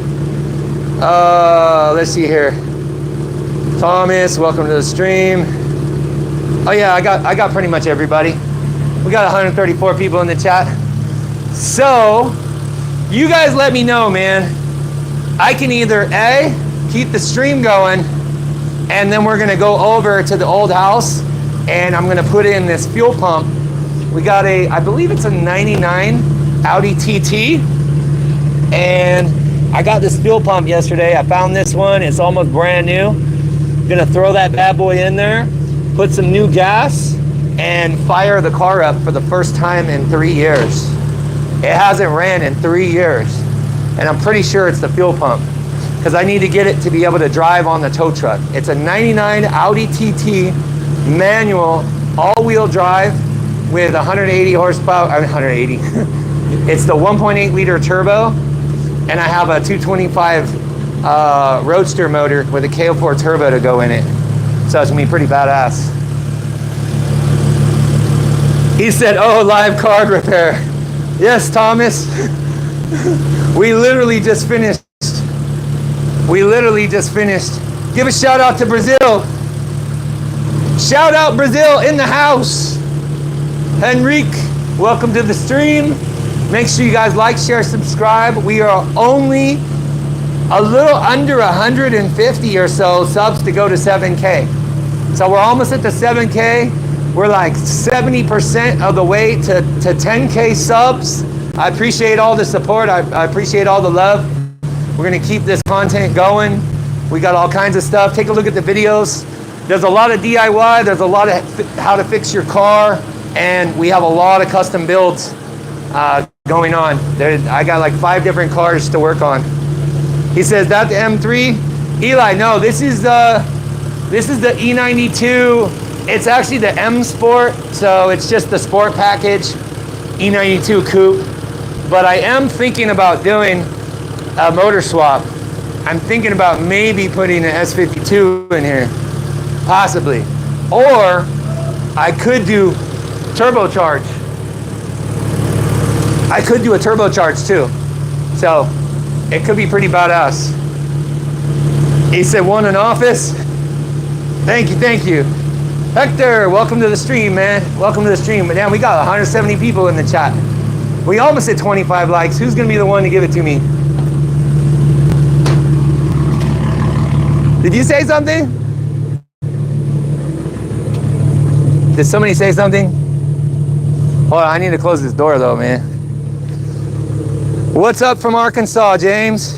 Let's see here. Thomas, welcome to the stream. Oh yeah, I got pretty much everybody. We got 134 people in the chat. So, you guys let me know, man. I can either A, keep the stream going, and then we're gonna go over to the old house and I'm gonna put in this fuel pump. We got I believe it's a 99 Audi TT. And I got this fuel pump yesterday. I found this one, it's almost brand new. Gonna throw that bad boy in there, put some new gas, and fire the car up for the first time in 3 years. It hasn't ran in 3 years. And I'm pretty sure it's the fuel pump because I need to get it to be able to drive on the tow truck. It's a 99 Audi TT manual, all-wheel drive with 180 horsepower, 180. It's the 1.8 liter turbo. And I have a 225 Roadster motor with a KO4 turbo to go in it. So it's gonna be pretty badass. He said, oh, live card repair. Yes, Thomas. We literally just finished. Give a shout out to Brazil. Shout out Brazil in the house. Enrique, welcome to the stream. Make sure you guys like, share, subscribe. We are only a little under 150 or so subs to go to 7K. So we're almost at the 7K. We're like 70% of the way to 10K subs. I appreciate all the support. I appreciate all the love. We're gonna keep this content going. We got all kinds of stuff. Take a look at the videos. There's a lot of DIY. There's a lot of how to fix your car. And we have a lot of custom builds going on. I got like 5 different cars to work on. He says, that the M3? Eli, no, this is the E92. It's actually the M Sport, so it's just the sport package, E92 coupe. But I am thinking about doing a motor swap. I'm thinking about maybe putting an S52 in here, possibly. Or I could do turbocharge. I could do a turbocharge too. So it could be pretty badass. He said, one in office. Thank you. Hector, welcome to the stream, man. Welcome to the stream. But damn, we got 170 people in the chat. We almost hit 25 likes. Who's gonna be the one to give it to me? Did you say something? Did somebody say something? Hold on, I need to close this door though, man. What's up from Arkansas, James?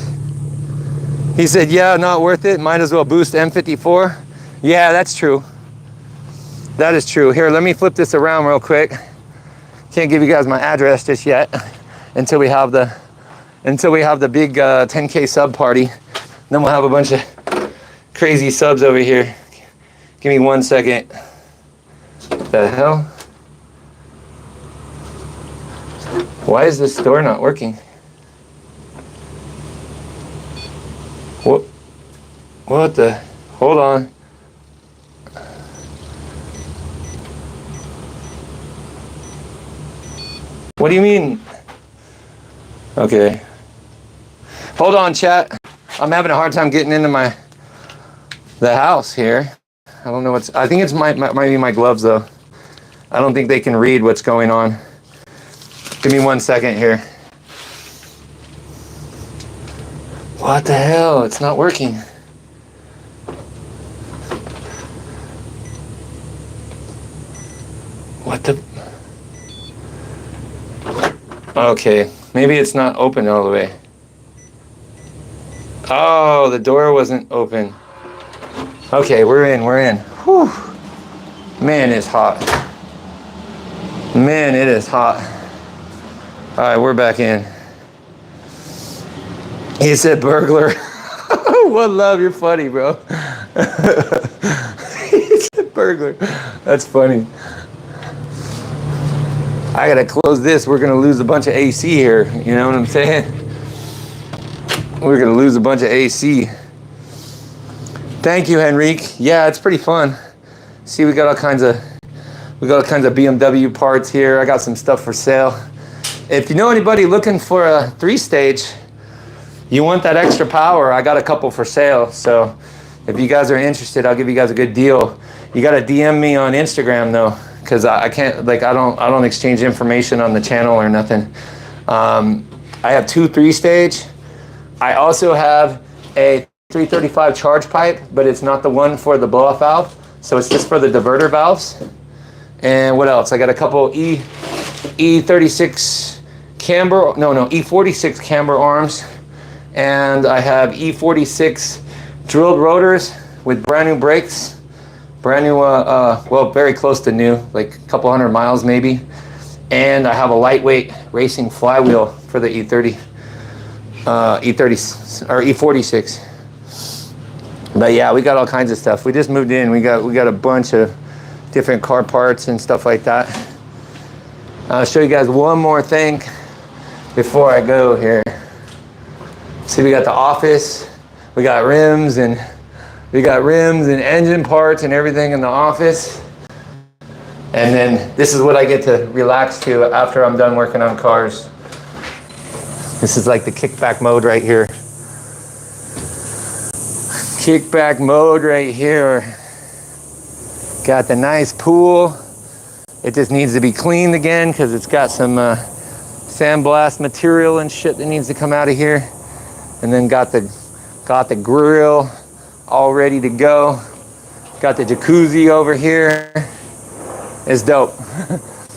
He said, yeah, not worth it. Might as well boost M54. Yeah, that's true. That is true. Here, let me flip this around real quick. Can't give you guys my address just yet until we have the big 10K sub party. Then we'll have a bunch of crazy subs over here. Give me 1 second. The hell? Why is this door not working? What the? Hold on. What do you mean? Okay. Hold on, chat. I'm having a hard time getting into the house here. I don't know what's. I think it's might be my gloves though. I don't think they can read what's going on. Give me 1 second here. What the hell? It's not working. What the? Okay, maybe it's not open all the way. Oh, the door wasn't open. Okay, we're in. Whew. Man, it's hot. Man, it is hot. All right, we're back in. He said burglar. What love, you're funny, bro. He said burglar. That's funny. I gotta close this. We're gonna lose a bunch of AC here. You know what I'm saying? We're gonna lose a bunch of AC. Thank you, Henrique. Yeah, it's pretty fun. See, we got all kinds of BMW parts here. I got some stuff for sale. If you know anybody looking for a 3-stage, you want that extra power, I got a couple for sale. So if you guys are interested, I'll give you guys a good deal. You gotta DM me on Instagram though, because I can't, like, I don't exchange information on the channel or nothing. I have 2 3-stage. I also have a 335 charge pipe, but it's not the one for the blow-off valve. So it's just for the diverter valves. And what else? I got a couple E36 camber, E46 camber arms. And I have E46 drilled rotors with brand new brakes. Brand new, well, very close to new, like a couple 100 miles maybe. And I have a lightweight racing flywheel for the E30 or E46. But yeah, we got all kinds of stuff. We just moved in. We got a bunch of different car parts and stuff like that. I'll show you guys one more thing before I go here. See, we got the office. We got rims and engine parts and everything in the office. And then this is what I get to relax to after I'm done working on cars. This is like the kickback mode right here. Kickback mode right here. Got the nice pool. It just needs to be cleaned again because it's got some sandblast material and shit that needs to come out of here. And then got the grill all ready to go. Got the jacuzzi over here. It's dope.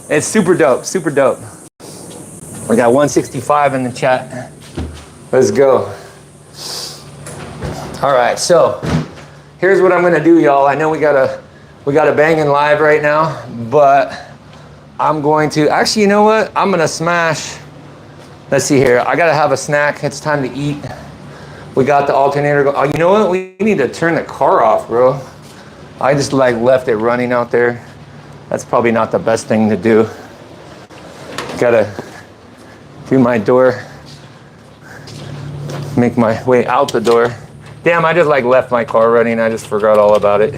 It's super dope, super dope. We got 165 in the chat. Let's go. All right, so here's what I'm gonna do, y'all. I know we got a banging live right now, but I'm going to, actually, you know what? I'm gonna smash, let's see here. I gotta have a snack. It's time to eat. We got the alternator. Oh, you know what? We need to turn the car off, bro. I just like left it running out there. That's probably not the best thing to do. Gotta do my door. Make my way out the door. Damn, I just like left my car running. I just forgot all about it.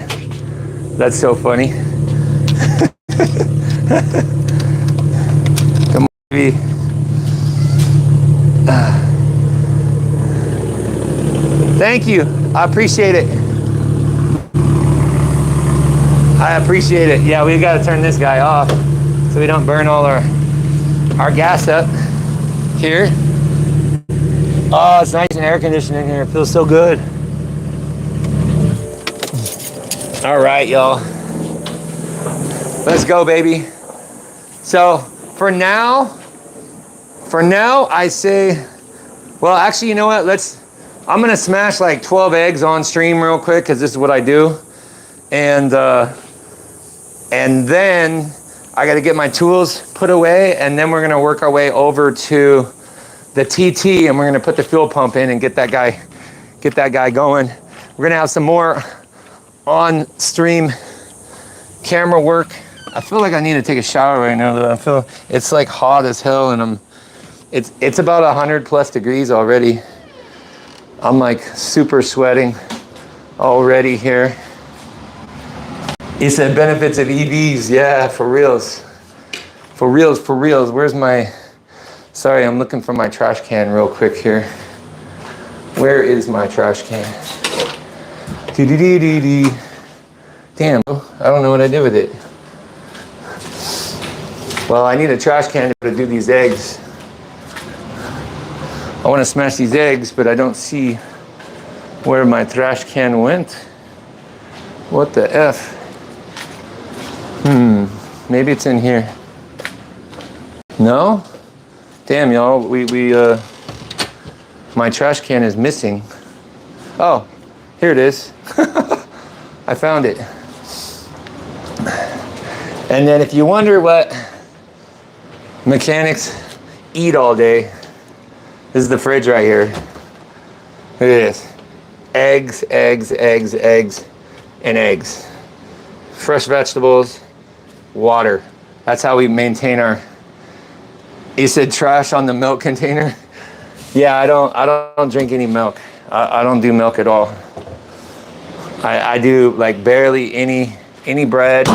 That's so funny. Come on, baby. Thank you. I appreciate it. I appreciate it. Yeah, we got to turn this guy off so we don't burn all our gas up here. Oh, it's nice and air conditioned in here. It feels so good. All right, y'all. Let's go, baby. So for now, I say, well, actually, you know what? I'm gonna smash like 12 eggs on stream real quick because this is what I do, and then I got to get my tools put away, and then we're gonna work our way over to the TT, and we're gonna put the fuel pump in and get that guy going. We're gonna have some more on stream camera work. I feel like I need to take a shower right now though. I feel it's like hot as hell and it's about 100+ degrees already. I'm like super sweating already here. He said benefits of EVs. Yeah, for reals. For reals, for reals. Where's my, sorry, I'm looking for my trash can real quick here. Where is my trash can? Dee-dee-dee-dee-dee. Damn, I don't know what I did with it. Well, I need a trash can to do these eggs. I want to smash these eggs, but I don't see where my trash can went. What the F? Maybe it's in here. No? Damn, y'all, my trash can is missing. Oh, here it is. I found it. And then if you wonder what mechanics eat all day, this is the fridge right here. Look at this. Eggs, eggs, eggs, eggs, and eggs. Fresh vegetables, water. That's how we maintain our, you said trash on the milk container? Yeah, I don't drink any milk. I don't do milk at all. I do like barely any bread,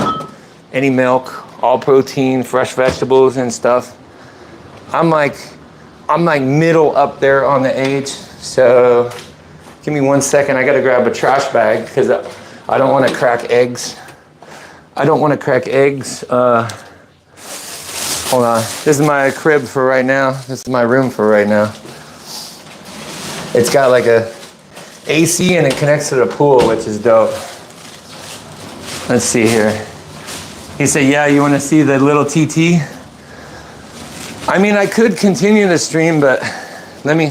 any milk, all protein, fresh vegetables and stuff. I'm like middle up there on the age. So give me 1 second. I gotta grab a trash bag because I don't want to crack eggs. I don't want to crack eggs. Hold on. This is my crib for right now. This is my room for right now. It's got like a AC and it connects to the pool, which is dope. Let's see here. He said, "Yeah, you want to see the little TT?" I mean, I could continue the stream, but let me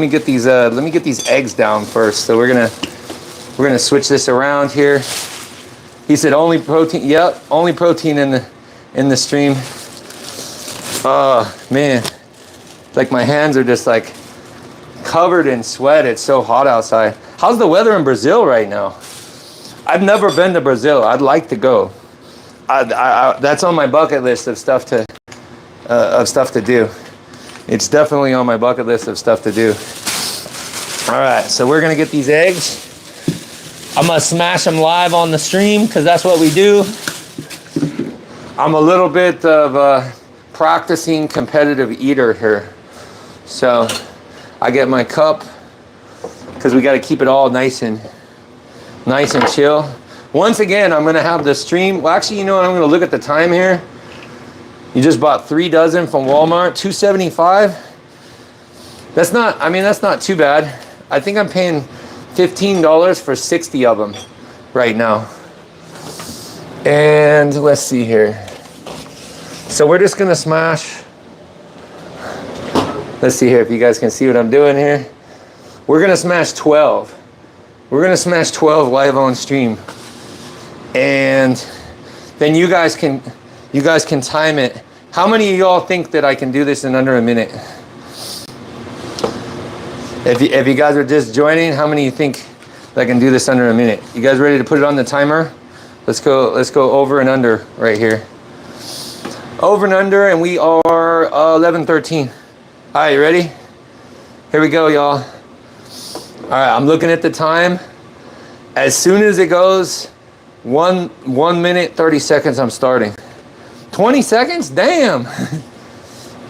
get these eggs down first. So we're gonna switch this around here. He said only protein. Yep, only protein in the stream. Oh man, like my hands are just like covered in sweat. It's so hot outside. How's the weather in Brazil right now? I've never been to Brazil. I'd like to go. That's on my bucket list of stuff to do. It's definitely on my bucket list of stuff to do. All right, so we're gonna get these eggs. I'm gonna smash them live on the stream because that's what we do. I'm a little bit of a practicing competitive eater here. So I get my cup because we got to keep it all nice and chill. Once again, I'm gonna have the stream. Well, actually, you know what? I'm gonna look at the time here. You just bought 3 dozen from Walmart, $2.75. That's not too bad. I think I'm paying $15 for 60 of them right now. And let's see here. So we're just gonna smash. Let's see here if you guys can see what I'm doing here. We're gonna smash 12. We're gonna smash 12 live on stream. And then you guys can time it. How many of y'all think that I can do this in under a minute? If you guys are just joining, how many of you think that I can do this under a minute? You guys ready to put it on the timer? Let's go over and under right here. Over and under, and we are 11:13. All right, you ready? Here we go, y'all. All right, I'm looking at the time. As soon as it goes 1 minute, 30 seconds, I'm starting. 20 seconds? Damn.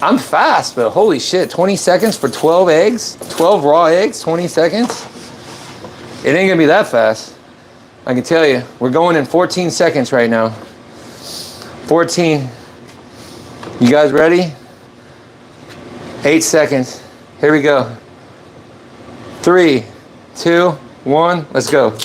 I'm fast, but holy shit, 20 seconds for 12 eggs? 12 raw eggs, 20 seconds? It ain't gonna be that fast. I can tell you. We're going in 14 seconds right now. 14. You guys ready? 8 seconds. Here we go. 3, 2, 1, let's go.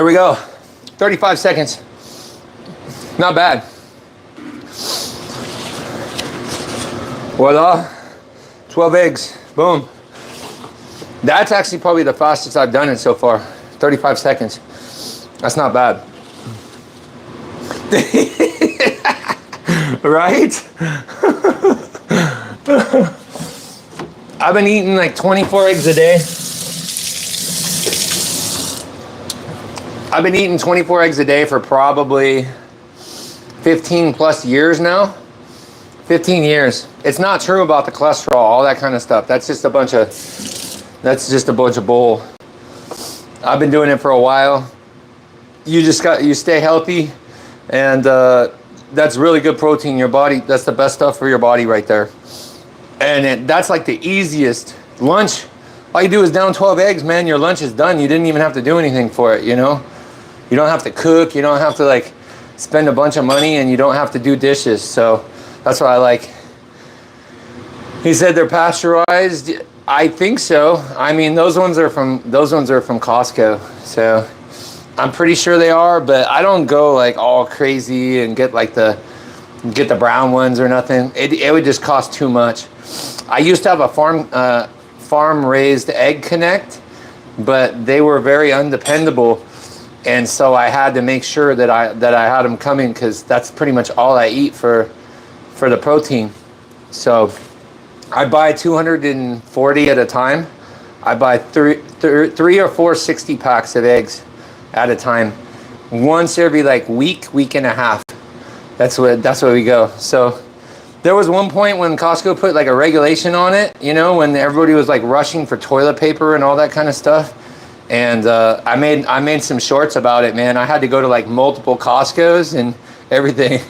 There we go. 35 seconds. Not bad. Voila. 12 eggs. Boom. That's actually probably the fastest I've done it so far. 35 seconds. That's not bad. Right? I've been eating like 24 eggs a day. I've been eating 24 eggs a day for probably 15 plus years now. 15 years. It's not true about the cholesterol, all that kind of stuff. That's just a bunch of bull. I've been doing it for a while. You stay healthy, and that's really good protein in your body. That's the best stuff for your body right there. And that's like the easiest lunch. All you do is down 12 eggs, man. Your lunch is done. You didn't even have to do anything for it, you know? You don't have to cook. You don't have to like spend a bunch of money, and you don't have to do dishes. So that's what I like. He said they're pasteurized. I think so. I mean, those ones are from Costco. So I'm pretty sure they are, but I don't go like all crazy and get the brown ones or nothing. It would just cost too much. I used to have a farm raised egg connect, but they were very undependable, and so I had to make sure that I had them coming, because that's pretty much all I eat for the protein. So I buy 240 at a time. I buy three or four 60 packs of eggs at a time, once every like week and a half. That's where we go. So there was one point when Costco put like a regulation on it, you know, when everybody was like rushing for toilet paper and all that kind of stuff. And I made some shorts about it, man. I had to go to like multiple Costco's and everything.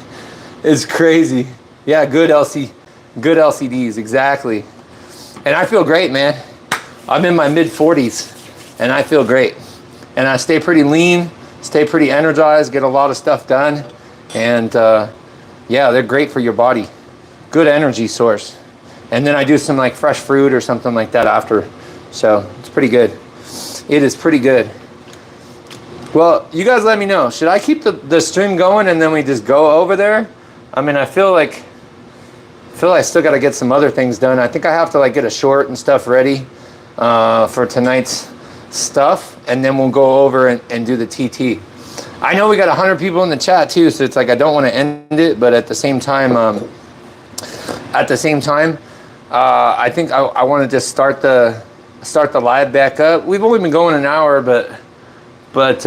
It's crazy. Yeah, good LCDs, exactly. And I feel great, man. I'm in my mid 40s and I feel great. And I stay pretty lean, stay pretty energized, get a lot of stuff done. And yeah, they're great for your body. Good energy source. And then I do some like fresh fruit or something like that after. So it's pretty good. It is pretty good. Well, you guys let me know. Should I keep the stream going and then we just go over there? I mean, I feel like I still got to get some other things done. I think I have to like get a short and stuff ready for tonight's stuff. And then we'll go over and do the TT. I know we got 100 people in the chat too, so it's like I don't want to end it, but at the same time, I think I want to just start the live back up. We've only been going an hour, but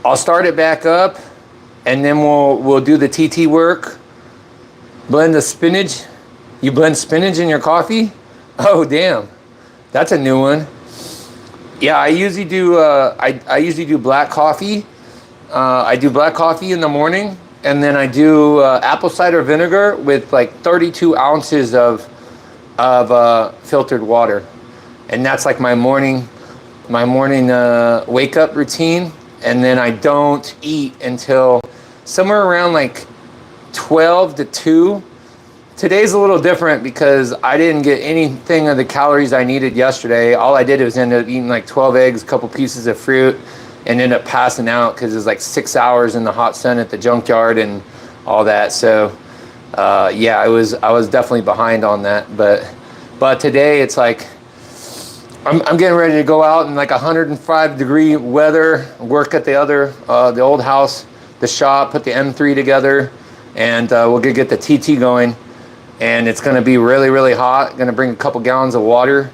I'll start it back up, and then we'll do the TT work. Blend the spinach. You blend spinach in your coffee? Oh damn, that's a new one. Yeah, I usually do. I usually do black coffee. I do black coffee in the morning, and then I do apple cider vinegar with like 32 ounces of filtered water, and that's like my morning wake up routine. And then I don't eat until somewhere around like 12 to 2. Today's a little different because I didn't get anything of the calories I needed yesterday. All I did was end up eating like 12 eggs, a couple pieces of fruit, and end up passing out because it was like 6 hours in the hot sun at the junkyard and all that. So yeah, I was definitely behind on that. But today it's like I'm getting ready to go out in like 105-degree weather, work at the old house, the shop, put the M3 together, and we're gonna get the TT going. And it's going to be really, really hot. Going to bring a couple gallons of water.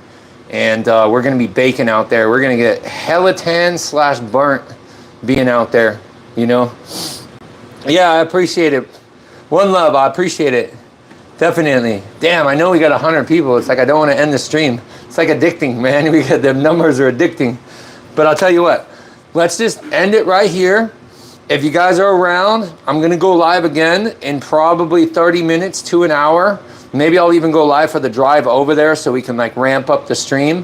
And we're going to be baking out there. We're going to get hella tan / burnt being out there, you know. Yeah, I appreciate it. One love, I appreciate it. Definitely. Damn, I know we got 100 people. It's like I don't want to end the stream. It's like addicting, man. We got the numbers are addicting. But I'll tell you what. Let's just end it right here. If you guys are around, I'm going to go live again in probably 30 minutes to an hour. Maybe I'll even go live for the drive over there so we can like ramp up the stream.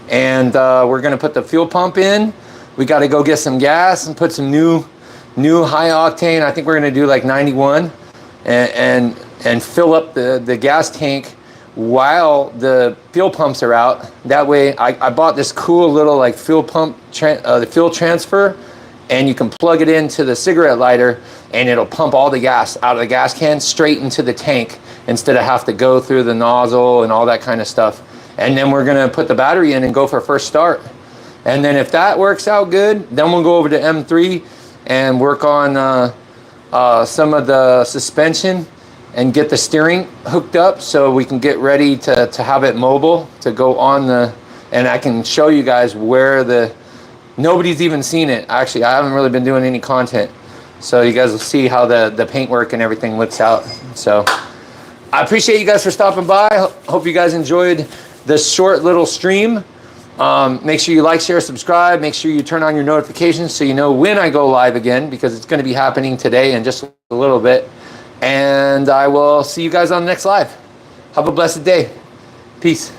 And we're going to put the fuel pump in. We got to go get some gas and put some new high octane. I think we're going to do like 91 and fill up the gas tank while the fuel pumps are out. That way, I bought this cool little like fuel pump, the fuel transfer, and you can plug it into the cigarette lighter and it'll pump all the gas out of the gas can straight into the tank instead of have to go through the nozzle and all that kind of stuff. And then we're gonna put the battery in and go for a first start. And then if that works out good, then we'll go over to M3 and work on some of the suspension and get the steering hooked up so we can get ready to have it mobile to go on the, and I can show you guys where nobody's even seen it. Actually, I haven't really been doing any content. So you guys will see how the paintwork and everything looks out. So I appreciate you guys for stopping by. Hope you guys enjoyed this short little stream. Make sure you like, share, subscribe. Make sure you turn on your notifications so you know when I go live again, because it's going to be happening today in just a little bit. And I will see you guys on the next live. Have a blessed day. Peace.